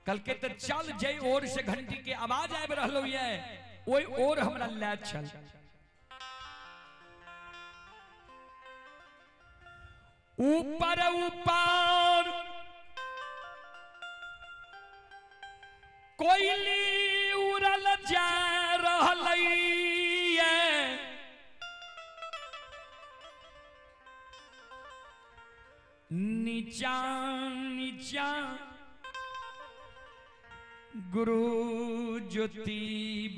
कल के तो चल जय ओर से घंटी के आवाज आब रहा है, ओई और हमरा ले चल। ऊपर ऊपर कोयली उड़ल जा रहलै, नीचा नीचा गुरु ज्योति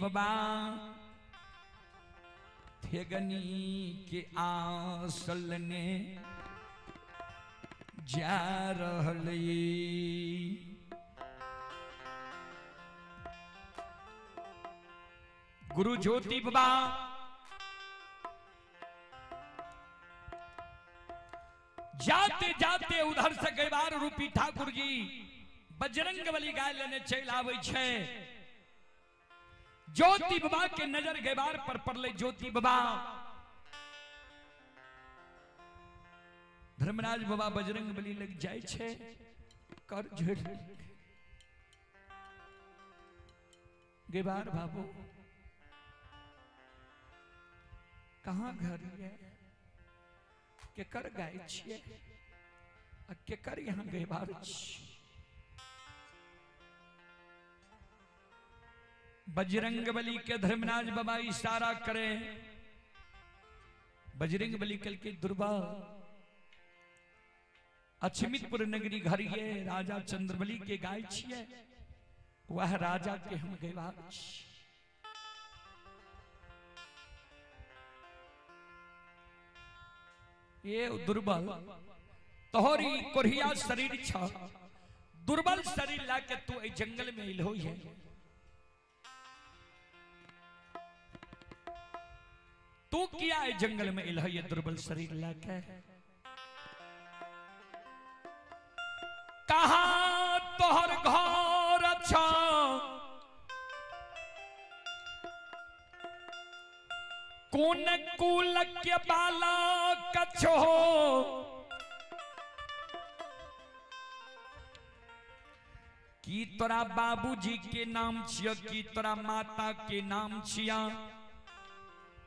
बाबा थेगनी के आसल ने जा रहलै। गुरु ज्योति बाबा जाते जाते उधर से गैबार रूपी ठाकुर जी बजरंग बली गाय लेने चल आवे छे। ज्योति बाबा के नजर गैबार पर पड़ले। ज्योति बाबा धर्मराज बाबा बजरंग बली लग जाए छे, कर झड़ गैबार बाबू कहाँ घर है, केकर गाय छिए, केकर यहाँ गैबार छी। बजरंग बली के धर्मराज बाबा इशारा करे। बजरंग बली कल के दुर्बा अछमितपुर नगरी घर ये राजा चंद्रबली के गाय छिए, वह राजा के हम गैबार छी। ये दुर्बल तोहरी कोरिया शरीर छ, दुर्बल शरीर लाके तू ए जंगल में इल्हो है। तू किया है जंगल में इल्हो ये दुर्बल शरीर लाके। कहा तोहर घर अच्छा, कौन कुल के बाला कछो, की तोरा बाबूजी के नाम छिया, की तोरा माता के नाम छिया,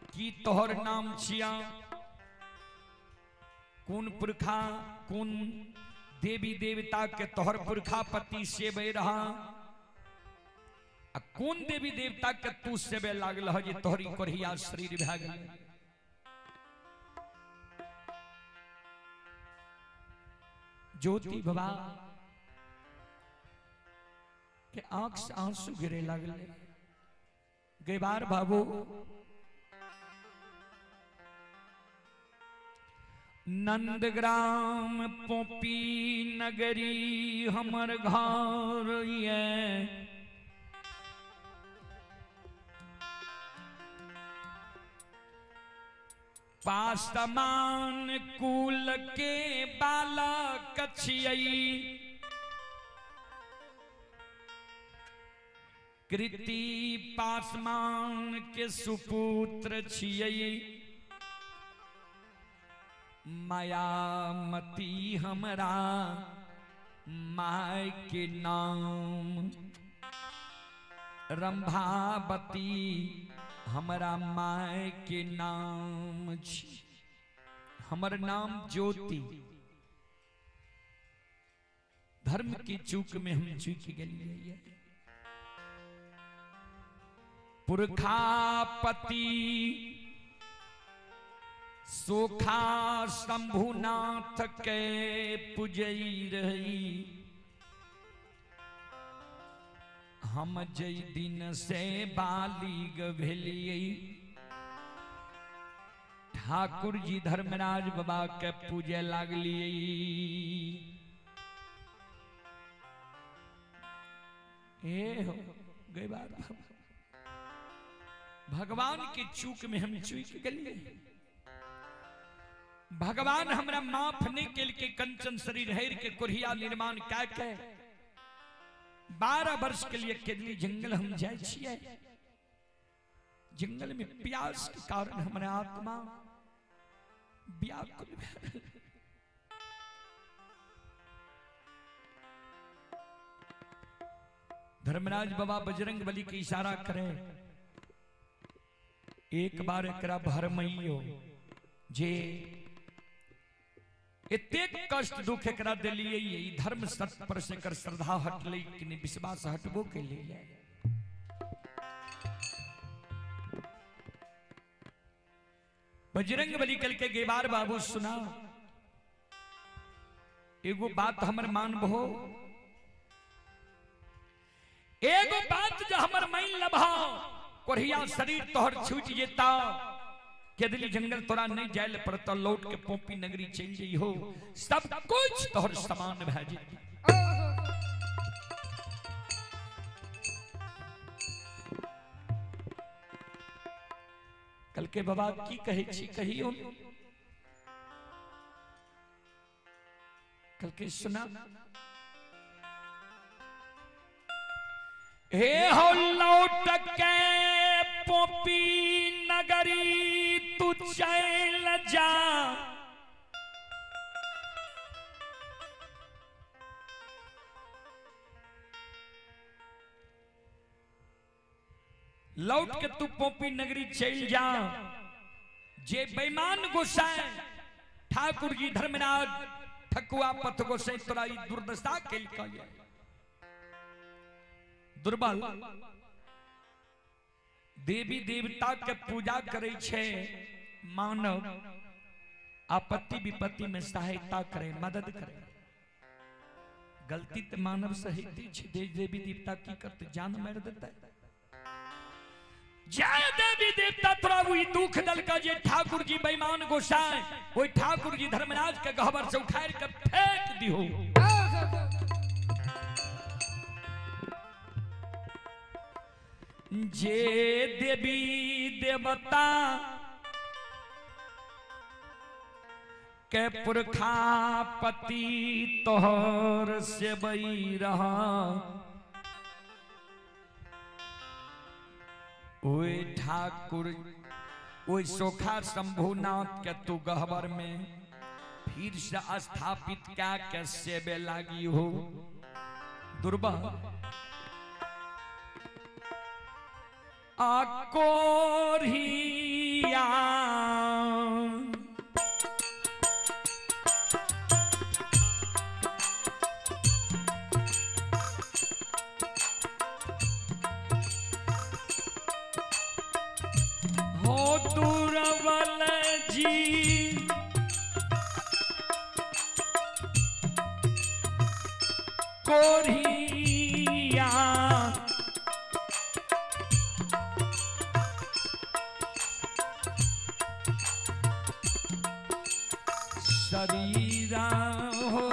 की तोहर नाम छिया, कौन पुरखा कौन देवी देवता के तोहर पुरखा पति सेवे रहा, कौन देवी देवता के तू सेवे लागल है जे तोहरी कोरिया शरीर भए गेल। ज्योति बाबा के आंख से आंसू गिरे लागले। गैबार बाबू नंदग्राम पोपी नगरी हमर घर ये, पासमान कुल के बालक छियई, कृति पासमान के सुपुत्र छियई, मायामती हमरा माय के नाम, रंभावती हमरा माय के नाम छी। हमर नाम ज्योति। धर्म की चूक में हम चूक गए। पुरखापति सोखा शंभुनाथ के पुजई रही, हम जय दिन से बालिग भेलिए, ठाकुर जी धर्मराज बाबा के पूजे लागलिए। ए हो गैबार भगवान के चूक में हम चूक गलिए। भगवान हमरा माफ नहीं के लिए कंचन शरीर हेर के कोरिया निर्माण क्या के 12 वर्ष के लिए केदली जंगल हम जाए छिए। जंगल में प्यास के कारण हमारे आत्मा व्याकुल भेल। धर्मराज बाबा बजरंग बली के इशारा करे, एक बार एकरा भरमइयो जे एतेक कष्ट दुख एकरा दिलिए, ई धर्म सत्य पर से कर श्रद्धा हटले कि नहीं विश्वास हटबो के लिए। बजरंग बली कल के गैबार बाबू सुना, एगो बात हमर मानबो, एगो बात जो हमर मान लभा, कोरिया शरीर तोहर छूट जेता, केदली जंगल तोरा नहीं जाए पड़ता, लौट के पोपी नगरी चल जाई हो, सब कुछ तोहर समान भए जेती। कल के बाबा की कहे छी कहियो। कल के सुना, हे हो लौट के पोपी नगरी तू चल जा, लौट के तू पोपी नगरी चल जा। जे बेईमान गोसाई ठाकुर जी धर्मराज ठकुआ पथ गोसाई तोरा ई दुर्दशा केलकै, दुर्बल देवी देवता के पूजा करे छे मानव आपत्ति विपत्ति में सहायता करे, मदद करे। गलती तो मानव सहित देवी देवता की करते जान मार देता है। जय देवी देवता तोरा वही दुख दल का जे ठाकुर जी बेईमान गोसाई वही ठाकुर जी धर्मराज के गहबर से उखाड़ के फेंक दियो। जे देवी देवता के पुरखा पति तोहर से बई रहा, ओए ठाकुर ओए सोखा शंभुनाथ के तू गहबर में फिर से स्थापित क्या के सेवे लागी हो। दुर्बल आकोरिया हो दुर्बल जी कोरिया शरीरा हो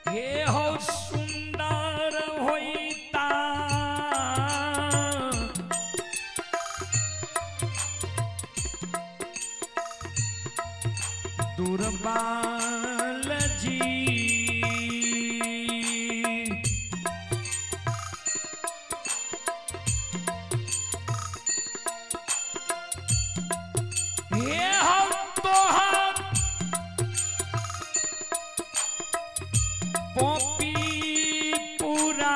हे हो सुंदर होइता दुर्बल जी हे हो तोहर पोपी पूरा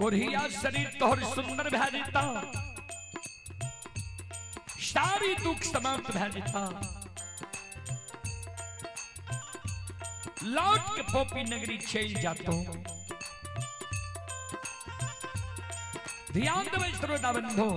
कोरिया शरीर तोहर सुंदर भै जेता, सारी दुख समाप्त भै जेता। लौट के पोपी नगरी चल जातो। ध्यान देवे श्रोता बंधु,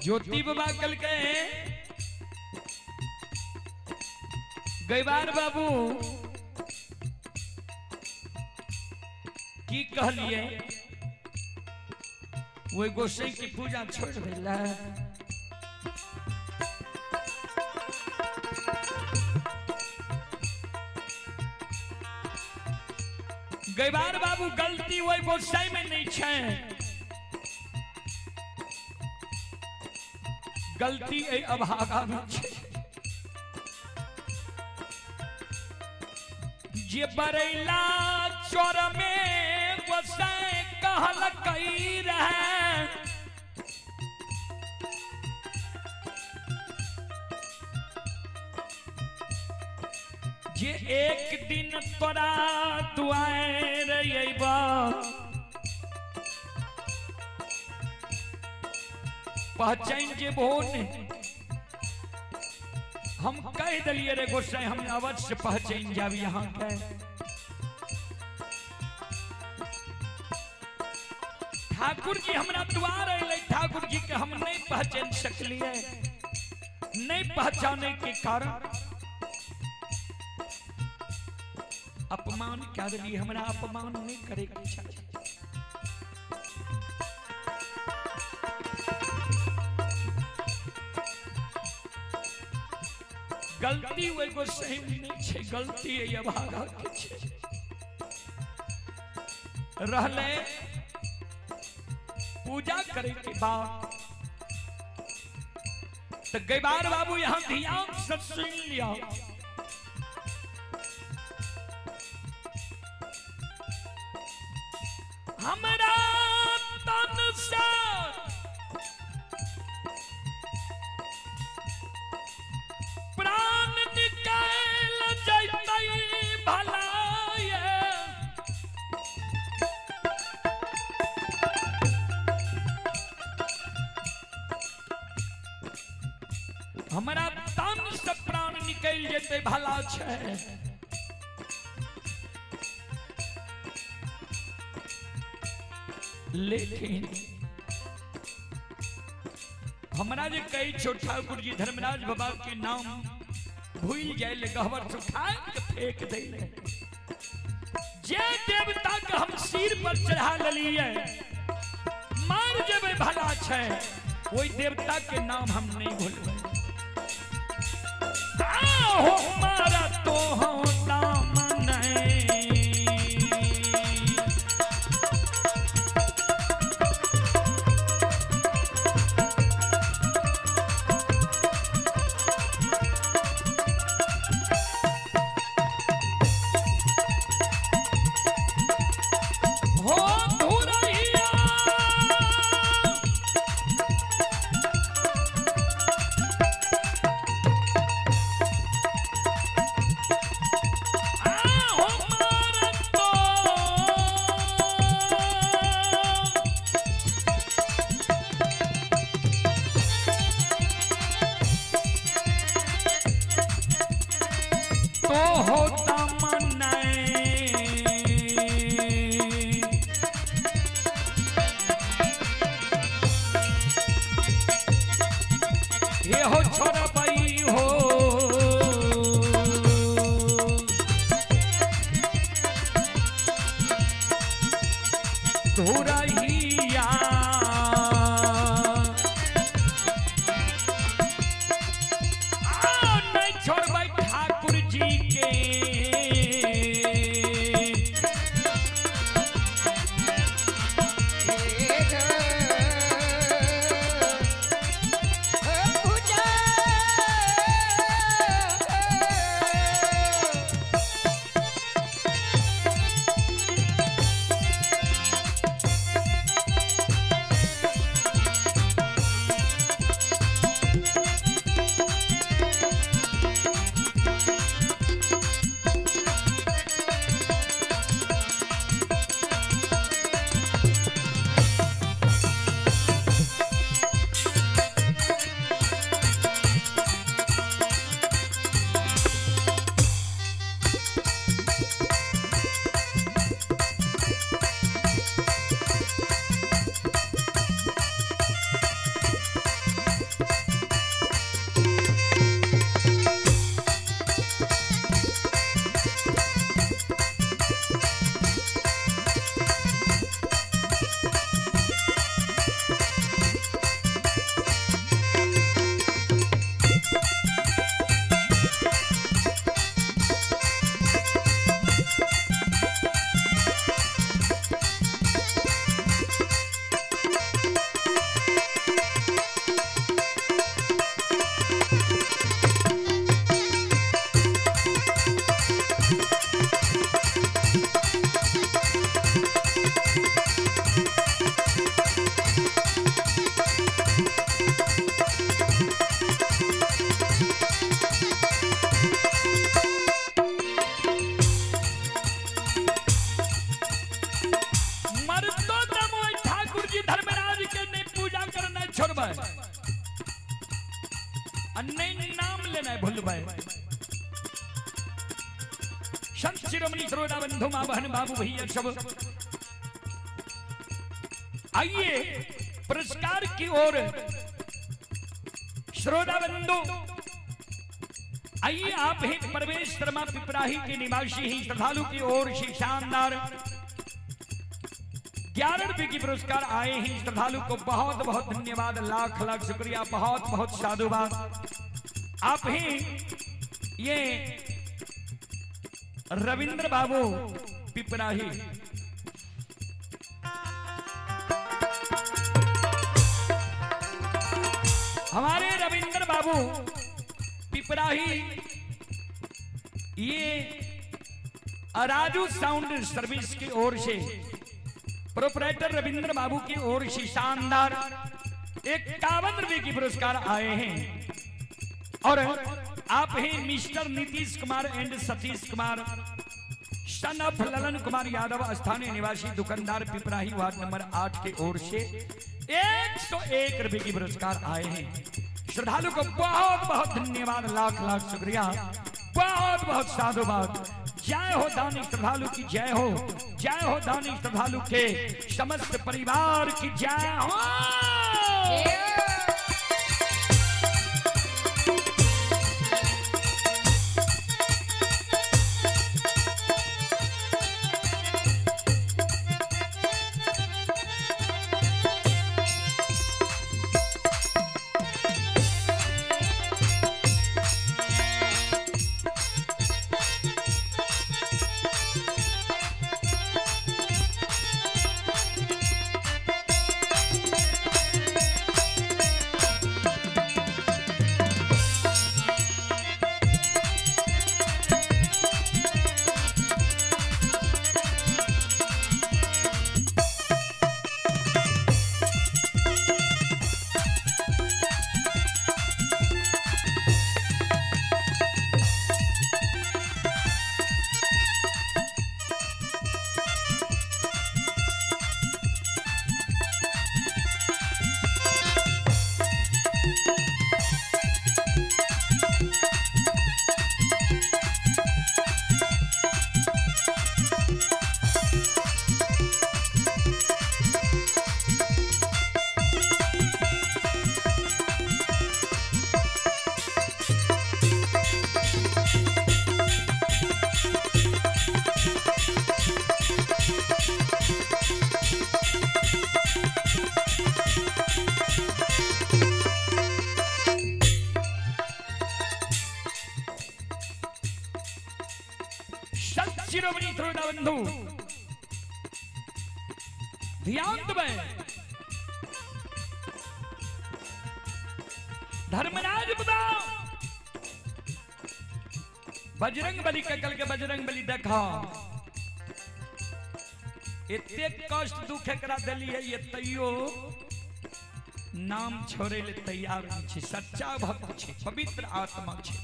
ज्योति बाबा कल के गैबार बाबू की कहलिए, वो गोसाई की पूजा छोड़ दिला। गैबार बाबू गलती वो गोसाई में नहीं है, गलती ए अभागा में छे। जे बरैला चोर में गोसाई कहल कई रहे, जे एक दिन तोरा दुआर अइबा, पहचान जे बोन हम कह दिलिए रे गोसाई, हम अवश्य पहचान जाब यहाँ के। ठाकुर जी हमरा द्वार अइले, ठाकुर जी के हम नहीं पहचान सकलिए। नहीं पहचाने के कारण अपमान क्या दिलिए, हमरा अपमान नहीं करे के चाहिए। गलती वो एगो सही नहीं छे, गलती ये भागा के छे। रहले पूजा करे के बाद तो गैबार बाबू यहाँ ध्यान से सुन लिया। हमरा तन से प्राण निकाल जैतई भलाए, हमरा तन से प्राण निकल जेते भला छे। लेकिन हमरा जे कई छोटा ठाकुर जी धर्मराज बाबा के नाम भूल जाए गहवर उठा के फेंक दे। जे देवता के हम सिर पर चढ़ा लिए मार जेबे भला छे, वही देवता के नाम हम नहीं भूलबे। हो मारा तो हो दामन ये हो छोरा भाई हो धोरा हिया नहीं छोड़ भाई ठाकुर जी के नाम लेना है भूल भाई संत शिरोमणि सरोदा बंधु मां बहन बाबू भैया सब आइए पुरस्कार की ओर सरोदा बंधु आइए आप ही परवेश शर्मा पिपराही के निवासी ही श्रद्धालु की ओर से शानदार 11 रुपए की पुरस्कार आए हैं श्रद्धालु को बहुत बहुत धन्यवाद लाख लाख शुक्रिया बहुत बहुत साधुवाद आप ही ये रविंद्र बाबू पिपराही हमारे रविंद्र बाबू पिपराही ये राजू साउंड सर्विस की ओर से प्रोपराइटर रविंद्र बाबू की ओर से शानदार 51 रुपए की पुरस्कार आए हैं और आप हैं mister Nitish Kumar and Satish Kumar son of Lalan Kumar Yadav स्थानीय निवासी दुकानदार पिपराही वार्ड नंबर 8 की ओर से 101 रुपए की पुरस्कार आए हैं श्रद्धालु को बहुत बहुत धन्यवाद लाख लाख शुक्रिया बहुत बहुत साधुवाद जय हो दानी श्रद्धालु की जय हो दानी श्रद्धालु के समस्त परिवार की जय हो बंधु ध्यान देवे। धर्मराज बताओ बजरंग बली के कल के बजरंग बली देखा इतने कष्ट दुख करा दिली है ये तैयो नाम छोड़े ले तैयार नहीं, सच्चा भक्त छे, पवित्र आत्मा छे।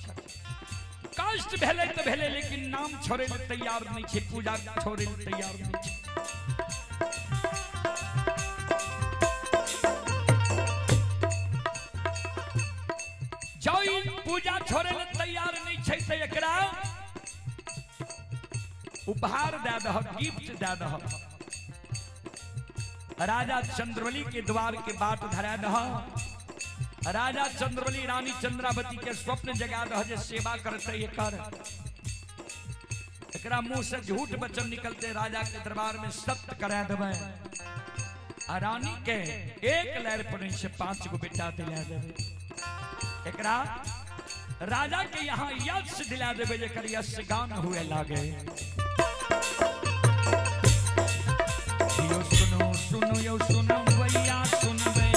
कष्ट भेले तो भेले लेकिन नाम छोड़े ले तैयार नहीं छे, पूजा छोड़े ले तैयार नहीं छे। जोई पूजा छोड़े ले तैयार नहीं छे तो एकरा उपहार दे दह, गिफ्ट दे दह। राजा चंद्रवली के द्वार के बाट धरा दह। राजा चंद्रवली रानी चंद्रावती के स्वप्न जगा दह जे सेवा करते एकर। एकरा मुंह से झूठ वचन निकलते राजा के दरबार में सत्य करा देवे। रानी के एक लहर पर से 5 गो बेटा दिला देवे। एकरा राजा के यहाँ यश दिला देवे जेकर यश गान हुए लागे। यो सुनो सुनो यो सुनो भैया सुनबे।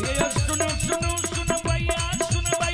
ये सुनो सुनो सुनो भैया सुनबे।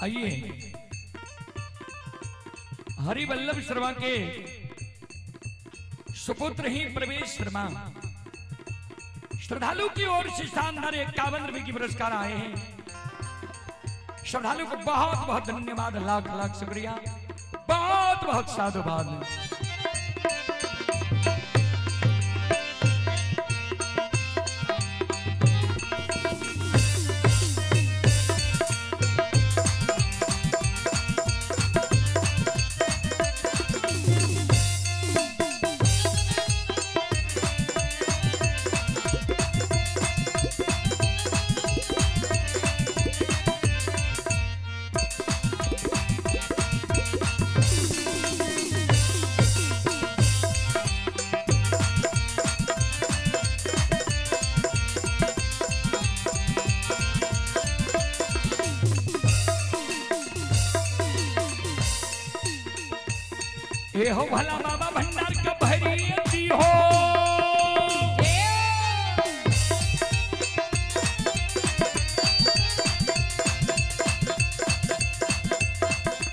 आइए हरिवल्लभ शर्मा के सुपुत्र ही प्रवेश शर्मा श्रद्धालु की ओर से शानदार 51 रुपए की पुरस्कार आए हैं। श्रद्धालु को बहुत बहुत धन्यवाद, लाख लाख शुक्रिया, बहुत बहुत साधुवाद। ये हो भला बाबा भंडार का भरी हो।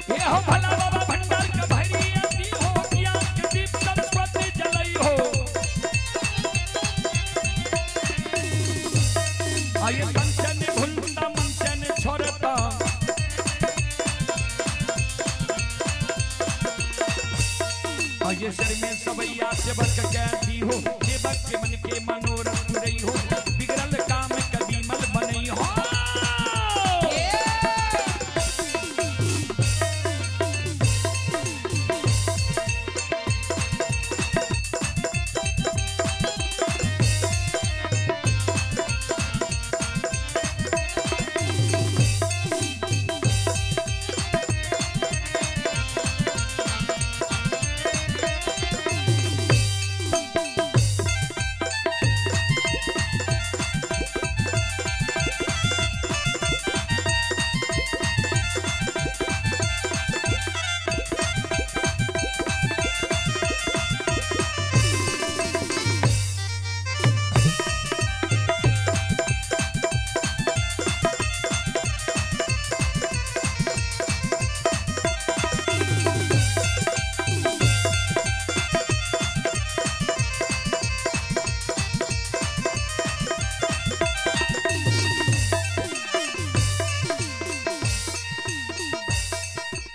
ये हो भला बाबा भंडार का भरी हो, ज्ञान के दीप सरस्वती जलई हो। आये मनसे ने भूलता मनसे ने छोड़ता। सेवक कैसी हो, सेवक के मन के मनोरथ पूरी हो, बिगड़ल काम कभी मल बनई हो।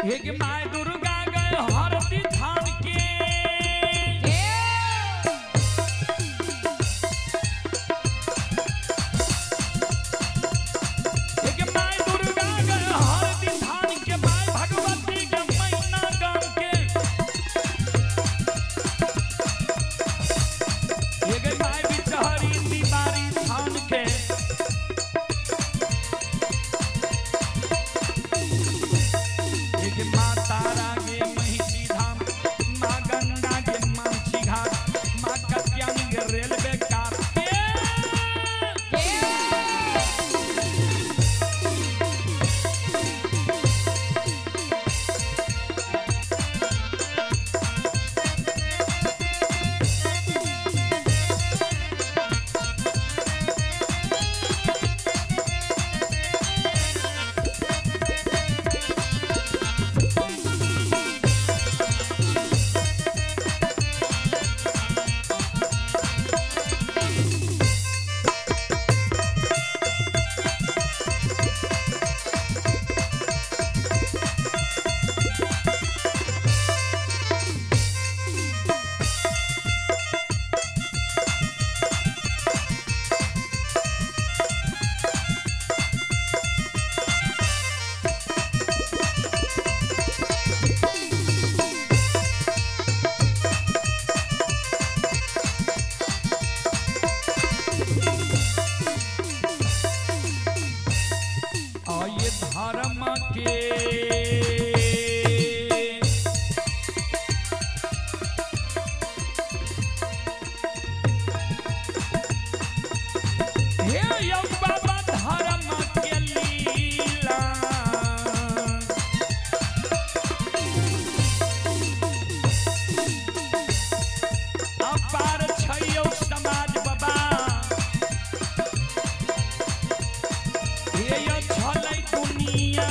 एक माय दुर्गा गए हरती थान के, एक माय दुर्गा गए हरती थान के, माय भगवती के मैना गान के, एक माय बिचहरी दीवारी थान के, माँ तारा गे महिषी धाम, माँ गंगा गे माछी घाट, माँ कत्यानी गे रेलवे कार के। ये धर्म के हे यौ बाबा धर्म के लीला, अपार छै यौ समाज बाबा, हे यौ छलै दुनिया,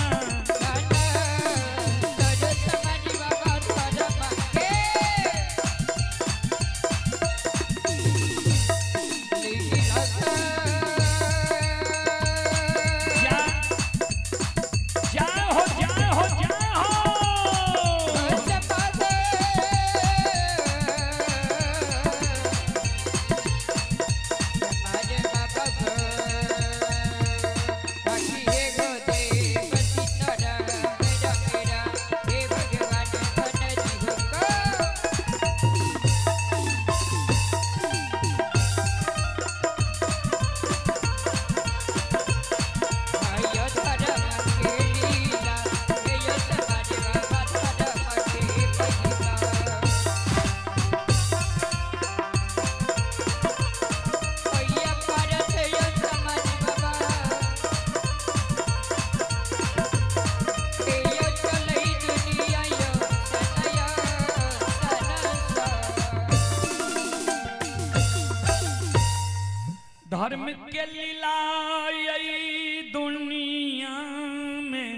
धर्म के लीला दुनिया में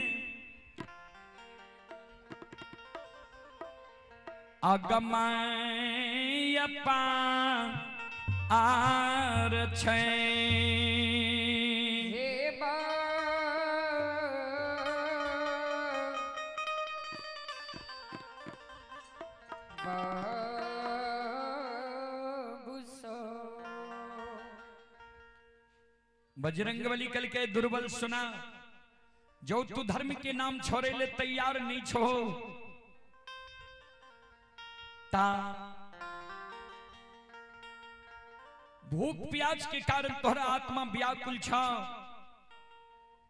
अगमय पार छै, बजरंगबली कल के दुर्बल सुना, जो तू धर्म के नाम छोड़े ले तैयार नहीं छो ता भूख प्याज के कारण तोहरा आत्मा व्याकुल छा।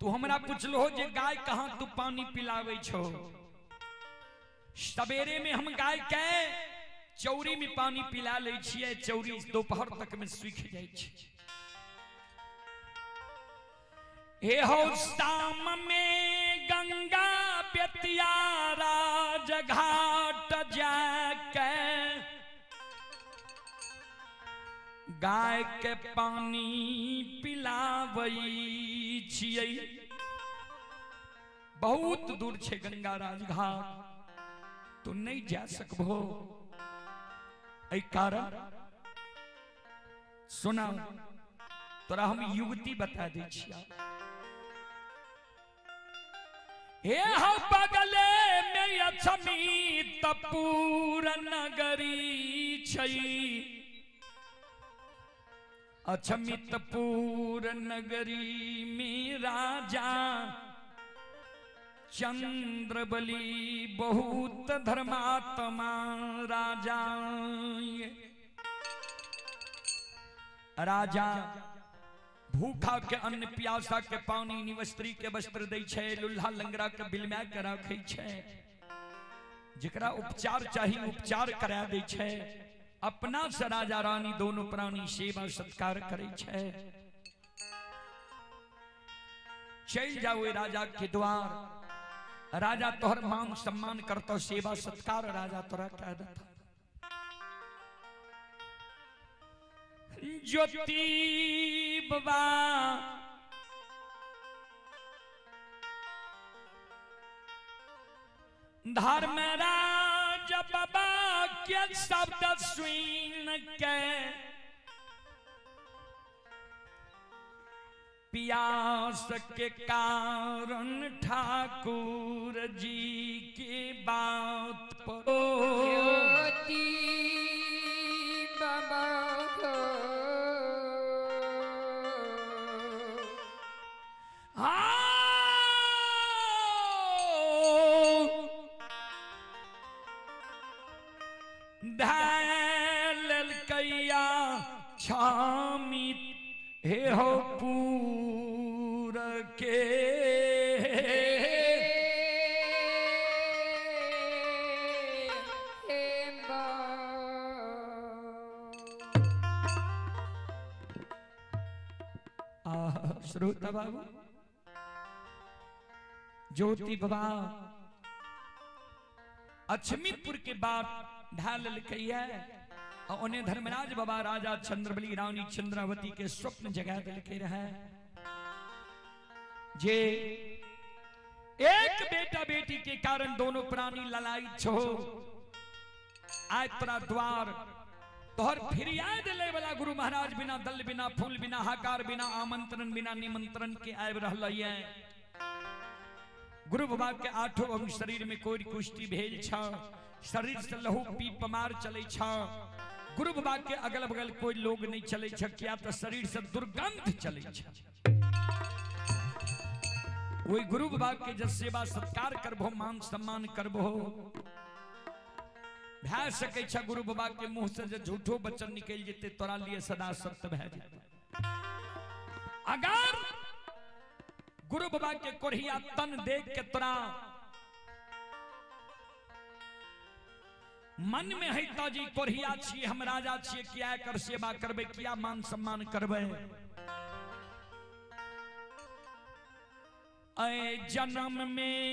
तू हमरा पूछलो हो जे गाय कहां तू पानी पिलावे छो। सवेरे में हम गाय के चौरी में पानी पिला ले छिए, चौरी दोपहर तक में सूख जाए छे। हे हो शाम में गंगा बेतिया राजघाट जाके गाय के पानी पिलावई छिए। बहुत दूर छे गंगा राजघाट, तो नहीं जा सकबो। ऐ कारण सुना, तोरा हम युवती बता दै छिया। हे हो बगले में अछमी तपूर नगरी छई। अछमितपुर नगरी में राजा चंद्रबली बहुत धर्मात्मा राजा। राजा भूखा के अन्न प्यासा के पानी निवस्त्री के वस्त्र दै छे, लुल्हा लंगड़ा के बिलमा के राखै छे। जेकरा उपचार चाहिए उपचार करा दै छे। अपना से राजा रानी दोनों प्राणी सेवा सत्कार करे छे। चल जाओ राजा के द्वार, राजा तोहर मान सम्मान करतो, सेवा सत्कार राजा तोरा कह देता। ज्योति बाबा धर्मराज बाबा के शब्द सुन के पियास के कारण ठाकुर जी की बात पर ज्योति बाबा कैया छामित हे हो पूर के श्रोता बाबू ज्योति बाबा अछमीपुर के बाद ढाल लिखैया और उन्हें धर्मराज बाबा राजा चंद्रबली रानी चंद्रावती के स्वप्न जगा दिलके रहे जे एक बेटा बेटी के कारण दोनों प्राणी ललाई छो। आज तोरा द्वार तोहर फिरियाद ले वाला गुरु महाराज बिना दल बिना फूल बिना हाकार बिना आमंत्रण बिना निमंत्रण के आब रहल है। गुरु बाबा के आठों अंग शरीर में कोई कुष्टि भेल छ, शरीर से लहू पी पमार चले छ। गुरु बाबा के अगल बगल कोई लोग नहीं चले छ, क्या तो शरीर से दुर्गंध चले छ। वही गुरु बाबा के जब सेवा सत्कार करबो मान सम्मान करबो भै सके छ। गुरु बाबा के मुंह से जो झूठो वचन निकल जेते तोरा लिए सदा सत्य भै जेते। अगर गुरु बाबा के कोढ़िया तन देख के तोरा मन में है ताजी कोढ़िया छी हम राजा छी, क्या कर सेवा करबे, क्या मान सम्मान करबे। ऐ जन्म में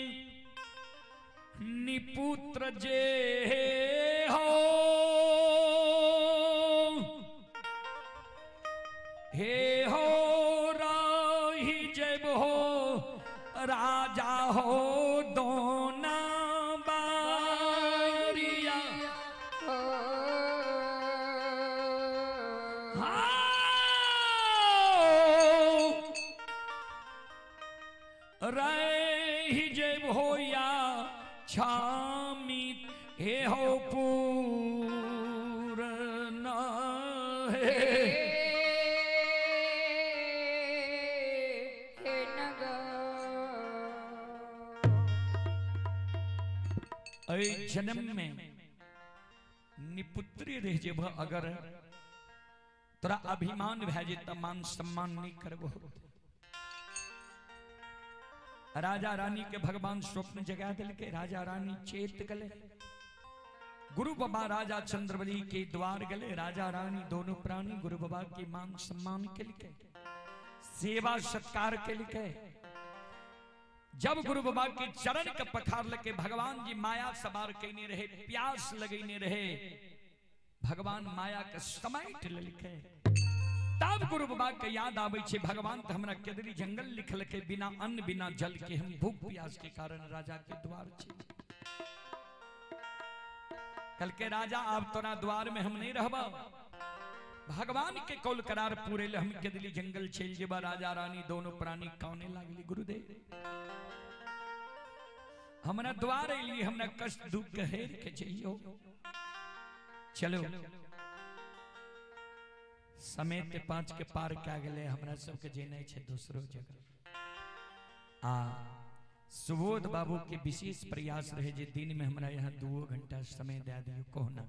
निपुत्र जे हो हे हो रही जब हो राजा हो दोना बारिया रही जब हो या छामित हे हो पूर्ण हे अय जन्म में निपुत्री रह जेब अगर तोरा अभिमान भे जे त मान सम्मान नहीं करबो। राजा रानी के भगवान स्वप्न जगा दिल के, राजा रानी चेत गले, गुरु बाबा राजा चंद्रवली के द्वार गले, राजा रानी दोनों प्राणी गुरु बाबा के मान सम्मान के लिए, सेवा सत्कार के लिए। जब गुरु बाबा के चरण के पखार लगे, भगवान जी माया सवार कईने रहे, प्यास लगईने रहे, भगवान माया के समेट लेलके। तब गुरु बाबा के याद आवे छे, भगवान तो हमरा केदरी जंगल लिखल के, बिना अन्न बिना जल के हम भूख प्यास के कारण राजा के द्वार छे। कल के राजा अब तोरा द्वार में हम नहीं रहबा, भगवान के कौल करार पूरे ले हम केदली जंगल चल जेबा। राजा रानी दोनों प्राणी काने लागली, गुरुदेव हमरा द्वार एली, हमरा कष्ट दुख के हेर के चाहिए, चलो समय ते 5 के पार क्या गले, हमरा सबके जेने छे दूसरो जगह। सुबोध बाबू के विशेष प्रयास रहे जे दिन में हमरा यहाँ 2 घंटा समय दे दियो कोहना।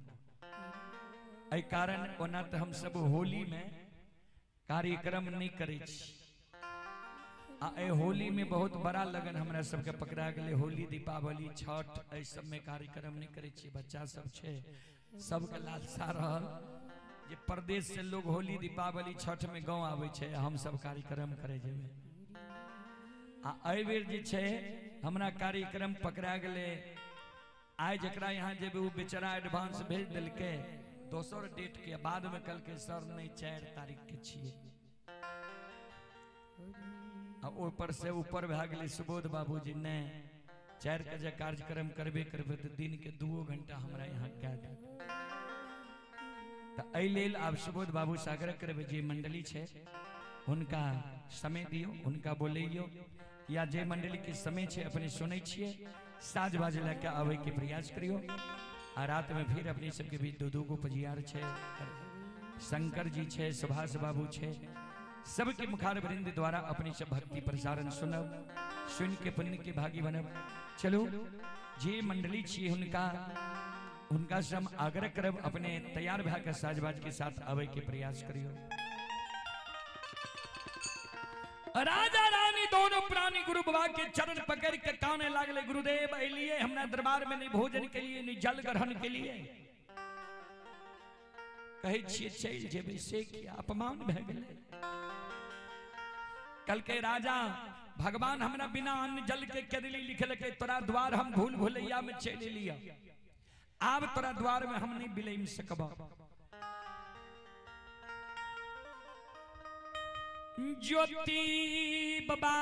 एहि कारण ओना तो हम सब होली में कार्यक्रम नहीं करे छी, ए होली में बहुत बड़ा लगन हमरा सबके पकड़ा गले। होली दीपावली छठ ए सब में कार्यक्रम नहीं करे छी, बच्चा सब छे, सबके लालसा रहल जे परदेश से लोग होली दीपावली छठ में गांव आवे छे, हम सब कार्यक्रम करे जेबे। एहि बेर जे छे हमरा कार्यक्रम पकड़ा गले, आइ जकरा यहाँ जेबे वो बेचारा एडवांस भेज दिलके, दोसर डेट के बाद में कल के सर नहीं 4 तारीख के छिए। ऊपर से ऊपर भे गए सुबोध बाबू जी ने 4 के जे कार्यक्रम करबे करबे तो दिन के 2 घंटा हमरा यहाँ कह दे। तो एहि लेल आब सुबोध बाबू से आग्रह करबे जे मंडली छे उनका समय दियो, उनका बोलियो, या जे मंडली के समय छे अपने सुनै छिए, साज बाज लेके आवे के प्रयास करियो। आ रात में फिर अपने सबके बीच 2 गो पजियार छे, शंकर जी छे, सुभाष बाबू छे, सबके मुखार वृंद द्वारा अपनी सब भक्ति प्रसारण सुनब, सुन के पुण्य के भागी बनब। चलो जे मंडली छिए उनका से हम आग्रह करब अपने तैयार भे के साजबाज के साथ आवे के प्रयास करियो। राजा रानी दोनों प्राणी गुरु बाबा के चरण पकड़ के काने लागले, गुरुदेव एलिए हमरा दरबार में नहीं भोजन के लिए नहीं जल ग्रहण के लिए, कहे छिए चल जेबे से क्या अपमान भे गेले। कल के राजा भगवान हमरा बिना अन्न जल के केदली लिखल के, तोरा द्वार हम भूल भुलैया में चल लिया, आब तोरा द्वार में हम नहीं बिलम सकबा। ज्योति बाबा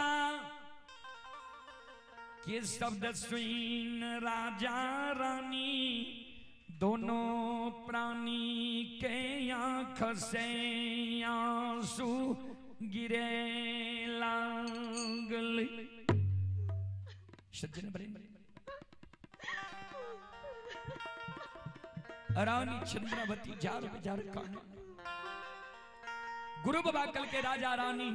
के शब्द सुन राजा रानी दोनों प्राणी के आंख से आंसू गिरे लागल। सज्जन रानी चंद्रावती जार बेजार काने, गुरु बाबा कल के राजा रानी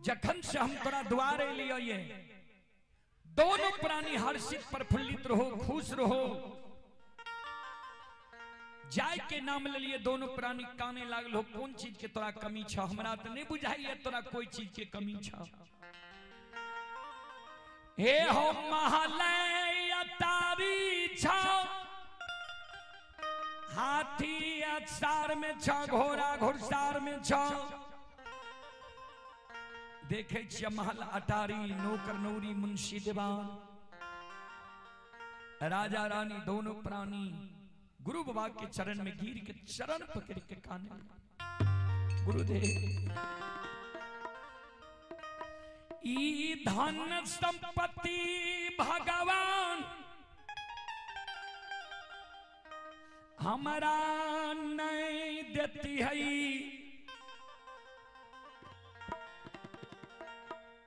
जखन से हम तोरा द्वारे लियो, ये दोनों प्राणी हर्षित प्रफुल्लित रहो, खुश रहो, जाय के नाम ले लिए दोनों प्राणी काने लागल हो। कौन चीज के तोरा कमी छ, हमरा तो नहीं बुझाइए तोरा कोई चीज के कमी छ। हे हो महलय अटारी छ, हाथी अचार में छ, घोड़ा घुड़सार में छ। देखे छिए महल अटारी, नौकर नौरी मुंशी दीवान, राजा रानी दोनों प्राणी गुरु बाबा के चरण में गिर के चरण पकड़ के काने। गुरुदेव ई धन संपत्ति भगवान हमारा नहीं देती है,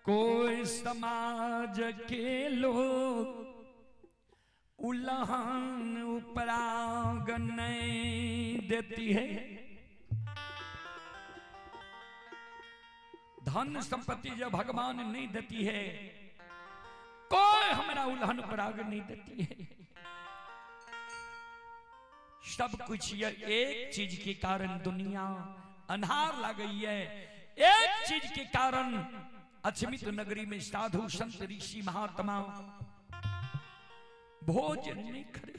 कोई समाज के लोग उल्लंघन उपराग नहीं देती है। धन संपत्ति जब भगवान नहीं देती है, कोई हमारा उल्हन पराग नहीं देती है। सब कुछ ये एक चीज के कारण दुनिया अंधार लग गई है। एक चीज के कारण अचमित नगरी में साधु संत ऋषि महात्मा भोजन नहीं करे,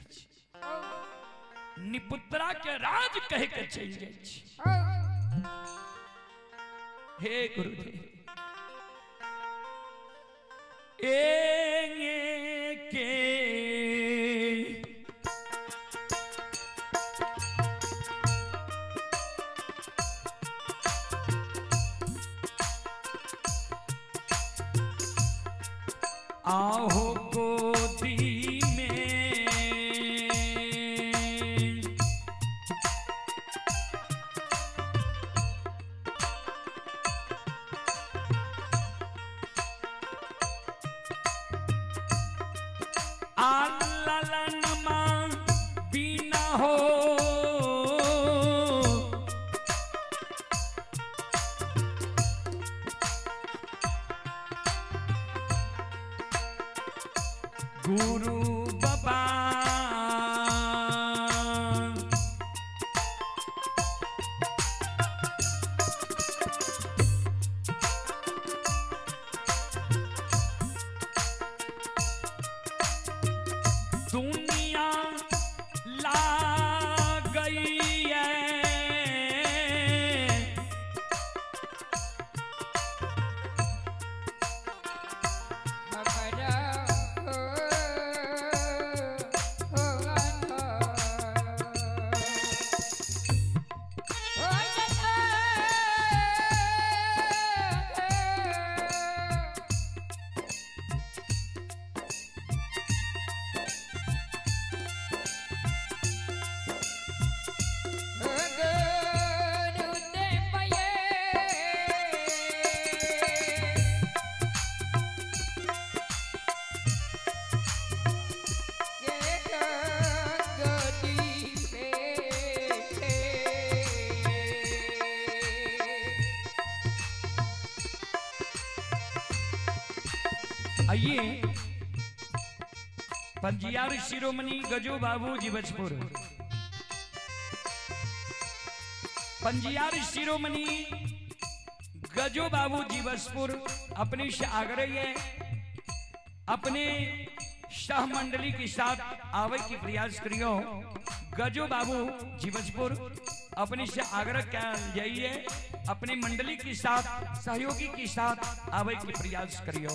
निपुत्रा के राज कह के चल जाए। हे गुरुदेव, के आहो गोदी में आललन मां बीना हो, गुरु बाबा दुनिया ला गई है, आइए पंजियार शिरोमणि गजो बाबू जीवजपुर, पंजियार शिरोमणि गजो बाबू जीवजपुर अपने से आग्रह है, अपने सह मंडली के साथ आवे की प्रयास करियो। गजो बाबू जीवजपुर अपने से आग्रह क्या जाइए, अपने मंडली के साथ सहयोगी के साथ आवे की प्रयास करियो।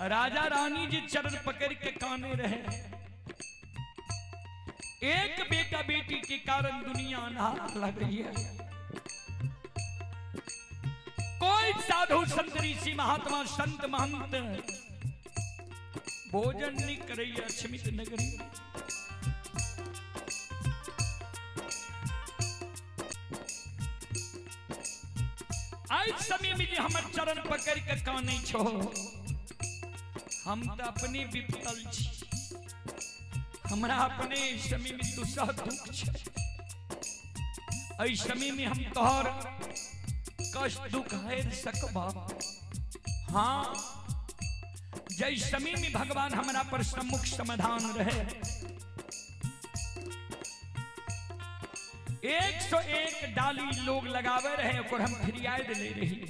राजा रानी जी चरण पकड़ के काने रहे। एक बेटा बेटी के कारण दुनिया अनहार लग रही है। कोई साधु संत ऋषि महात्मा संत महंत भोजन नहीं कर रही है अचमित नगरी में। आज समय में जो हमारे चरण पकड़ के काने छो, हम तो अपनी विपतल छी, हमरा अपने समय में दुसा दुख छे। इस समय में हम तोहर कष्ट दुख हर सकबा। हाँ, जय समय में भगवान हमारा पर सम्मुख समाधान रहे। 101 डाली लोग लगावे रहे और हम फिरियाद ले रही।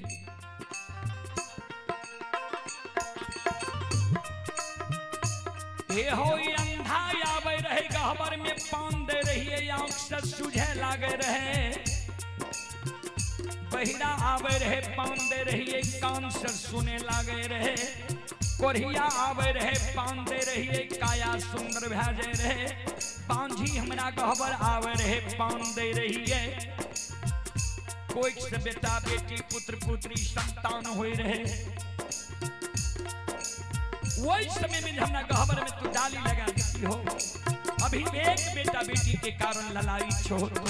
हे हो अंधा आवे रहे गहबर में पान दे रही, आंख से सूझे लागे रहे। बहिरा आवे रहे पान दे रही, कान से सुने लागे रहे। कोरिया आवे रहे पान दे रही, काया सुंदर भेजे रहे। पांझी हमरा गहबर आवे रहे पान दे रही है। कोई से बेटा बेटी पुत्र पुत्री संतान होए रहे। वही समय में हमरा गहबर में तू डाली लगा देती हो। अभी एक बेटा बेटी के कारण ललाई छो तू।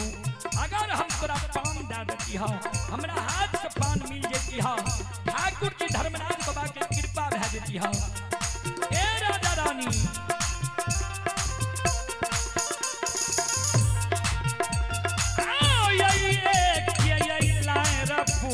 अगर हम तोरा पान दे देती हो, हमरा हाथ से पान मिल जेती हो, ठाकुर जी धर्मराज बाबा के कृपा भे जेती हो। ए राजा रानी ये लाए रफू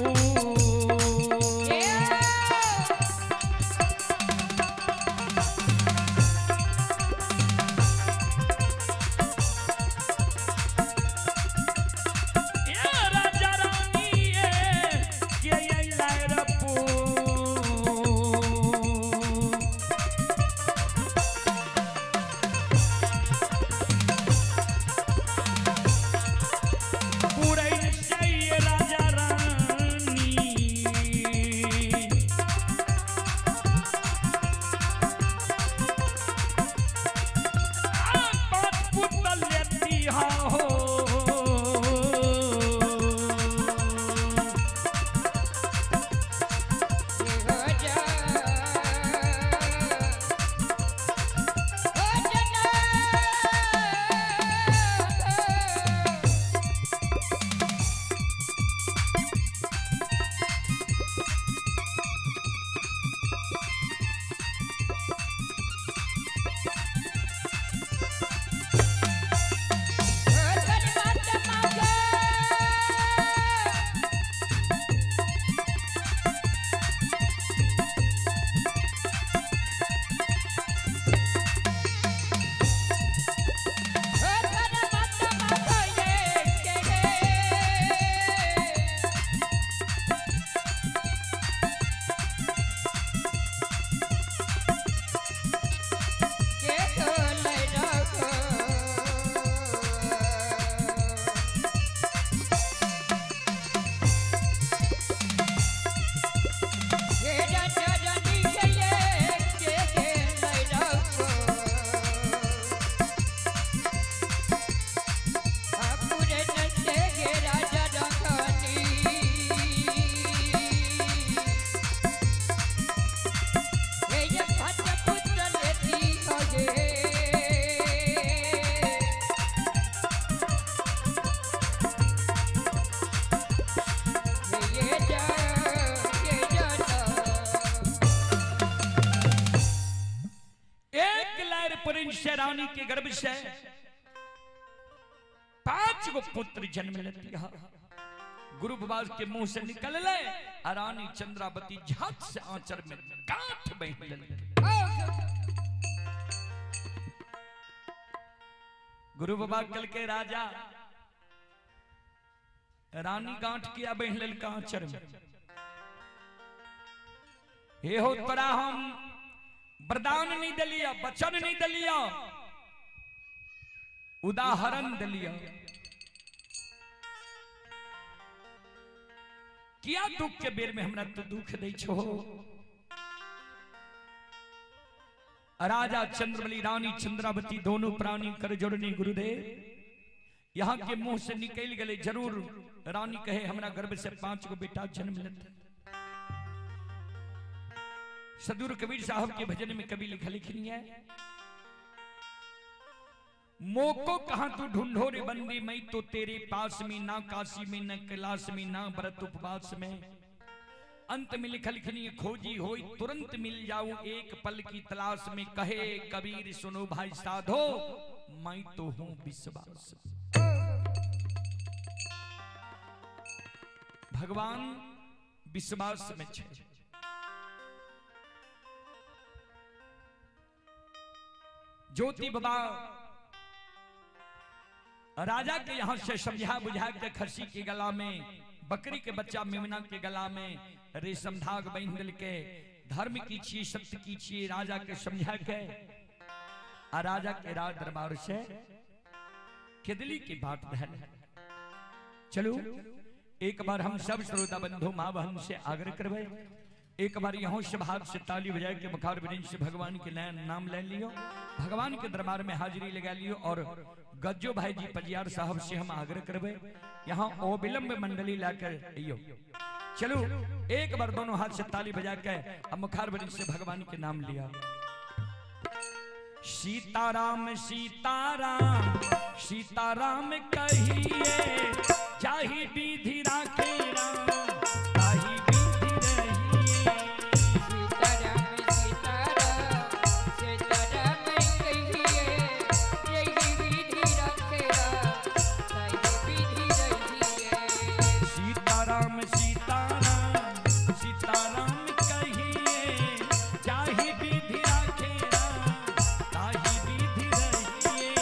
रानी के गर्भ से 5 गो पुत्र जन्म लेती है। गुरु बाबा के मुंह से निकल ले, रानी चंद्रावती झट से आंचल में गांठ बांध ले। गुरु बाबा कल के राजा रानी गांठ किया बांध ले आंचल में। हे हो तोरा हम वरदान नहीं दलिया, वचन नहीं दलिया, उदाहरण दलिया। किया दुख के बेर में हमरा तो दुख दे छो। राजा चंद्रबली रानी चंद्रावती दोनों प्राणी कर जोड़ने गुरुदेव यहाँ के मुंह से निकल गए। जरूर रानी कहे हमरा गर्भ से 5 गो बेटा जन्म लेते। सदूर कबीर साहब के भजन में कभी लिखनी है, मोको कहां तू ढूंढो रे बंदी, मैं तो तेरे पास में, ना काशी में न कैलाश में ना व्रत उपवास में। अंत में लिखनी खोजी होई तुरंत मिल जाऊं, एक पल की तलाश में। कहे कबीर सुनो भाई साधो, मैं तो हूं विश्वास। भगवान विश्वास में छे। ज्योति बाबा राजा के यहाँ से समझा बुझा के खसी के गला में, बकरी के बच्चा मेमना के गला में रेशम धाग बांध के, धर्म की छी सत्य की छी राजा के समझा के, आ राजा के राज दरबार से केदली की बात बहन। चलो एक बार हम सब श्रोता बंधु माँ बहन से आग्रह करवे, एक बार यहाँ से भाग से ताली बजाए के मुखार बिरिंज से भगवान के नाम ले लियो, भगवान के दरबार में हाजिरी लगा लियो। और गज्जो भाई जी पजियार साहब से हम आग्रह करवे यहाँ ओ विलंब मंडली लाकर आइयो। चलो एक बार दोनों हाथ से ताली बजा के अब मुखार बिरिंज से भगवान के नाम लिया। सीताराम सीताराम सीताराम कहिए, जाहि विधि राखे राम ताहि विधि रहिए। सीताराम सीताराम सीताराम कहिए, यही विधि राखे राम ताहि विधि रहिए। सीताराम सीताराम सीताराम कहिए, जाहि विधि राखे राम ताहि विधि रहिए।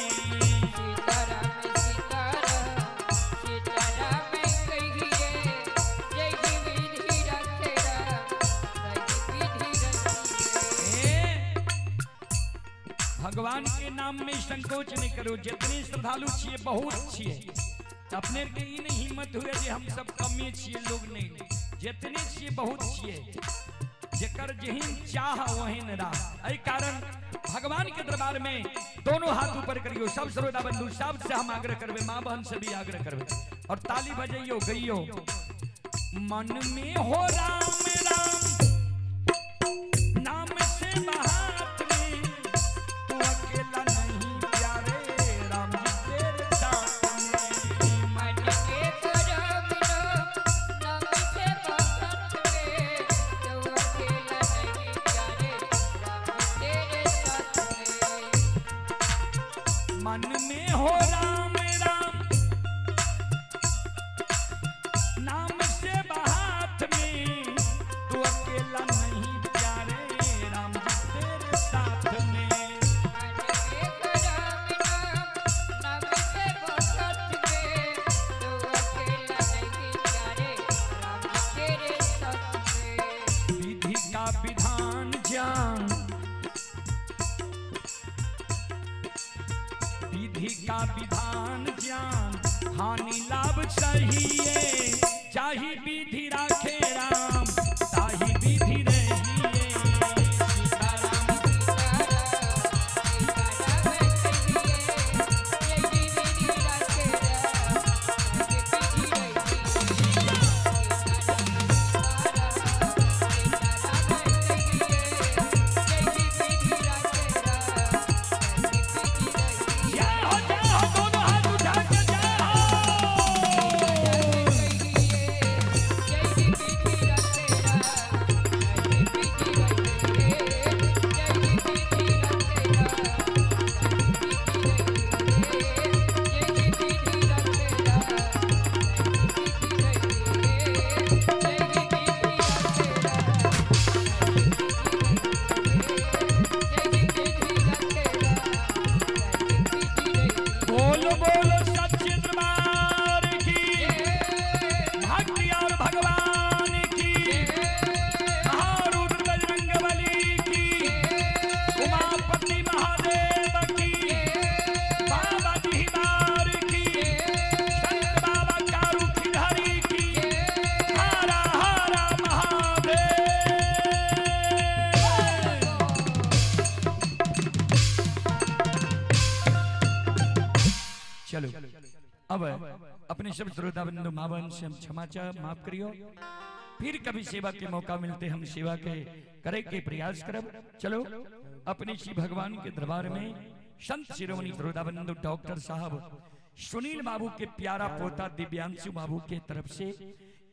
सीताराम सीताराम सीताराम कहिए, यही विधि राखे राम ताहि विधि रहिए। भगवान के नाम में संकोच नहीं करो, जितने श्रद्धालु छिए बहुत छिए, अपने के ई नहीं हिम्मत हुए जे हम सब कमे छिए लोग नहीं, जितने छिए बहुत छिए, जेकर जहिन चाह वहिन राह। एहि कारण भगवान के दरबार में दोनों हाथ ऊपर करियो, सब श्रोता बंधु सब से हम आग्रह करबे, माँ बहन से भी आग्रह करबे और ताली बजाइयो गइयो। मन में हो राम राम नाम से महात में, तू अकेला नहीं प्यारे राम जी तेरे साथ में। मन के करम नाम से भक्त में, तो अकेला नहीं प्यारे राम तेरे साथ में। मन में हो राम राम नाम से बहात में, तू अकेला नहीं प्यारे राम जी तेरे साथ में। मन के करम नाम से भक्त में, तो अकेला नहीं प्यारे राम तेरे साथ में। विधि का विधान जान, विधि का विधान जान, हानि लाभ सहिए, चाहि विधि राखे राम ताहि विधि रहिए। सीताराम जय हो दोनों हाथ उठा के जय बोलो बोलो सच्चे दरबार की, भक्ति और भगवान की, महारुद्र बजरंगबली की, उमापति महादेव की, बाबा दीवार की, संत बाबा चारू खिधारी की, हरा हरा महादेव। चलो अब अपने सब श्रोता बंधु माँ बहन से हम क्षमा माफ करियो, फिर कभी सेवा के मौका मिलते हम सेवा के करे के प्रयास करब। चलो अपने श्री भगवान के दरबार में संत शिरोमणि श्रोता बंधु डॉक्टर साहब सुनील बाबू के प्यारा पोता दिव्यांशु बाबू के तरफ से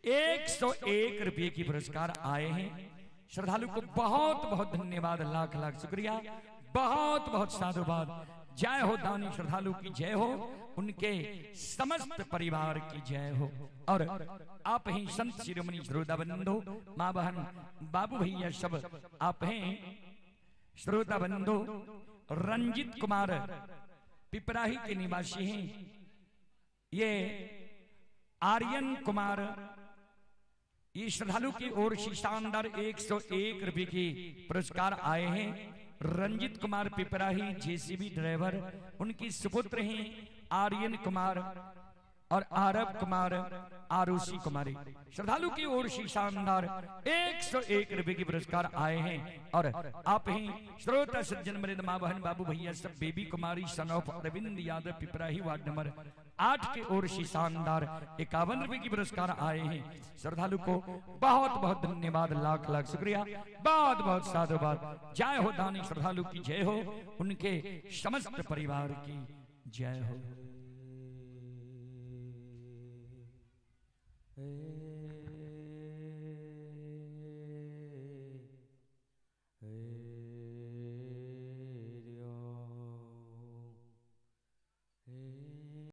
101 रुपये की पुरस्कार आए हैं। श्रद्धालु को बहुत बहुत धन्यवाद, लाख लाख शुक्रिया, बहुत बहुत साधुवाद। जय हो दानी श्रद्धालु की जय हो, उनके समस्त परिवार की जय हो। और आप ही संत शिरोमणि श्रोता बंधु माँ बहन बाबू भैया सब आप हैं श्रोता बंधु रंजित कुमार पिपराही के निवासी हैं, ये आर्यन कुमार, ये श्रद्धालु की ओर से शानदार 101 रुपए की पुरस्कार आए हैं। रंजित कुमार पिपराही जेसीबी ड्राइवर, उनकी सुपुत्र हैं आर्यन कुमार और आरब कुमार आरुषि कुमारी। श्रद्धालु की ओर से शानदार 101 रुपए की पुरस्कार आए हैं। और आप ही श्रोता सज्जन मृद मां बहन बाबू भैया सब Baby Kumari son of Arvind Yadav Piprahi ward number 8 के ओर से शानदार 51 रुपए की पुरस्कार आए हैं। श्रद्धालु को बहुत बहुत धन्यवाद, लाख लाख शुक्रिया, बहुत बहुत साधुवाद। जय हो दानी श्रद्धालु की जय हो, उनके समस्त परिवार की जय हो।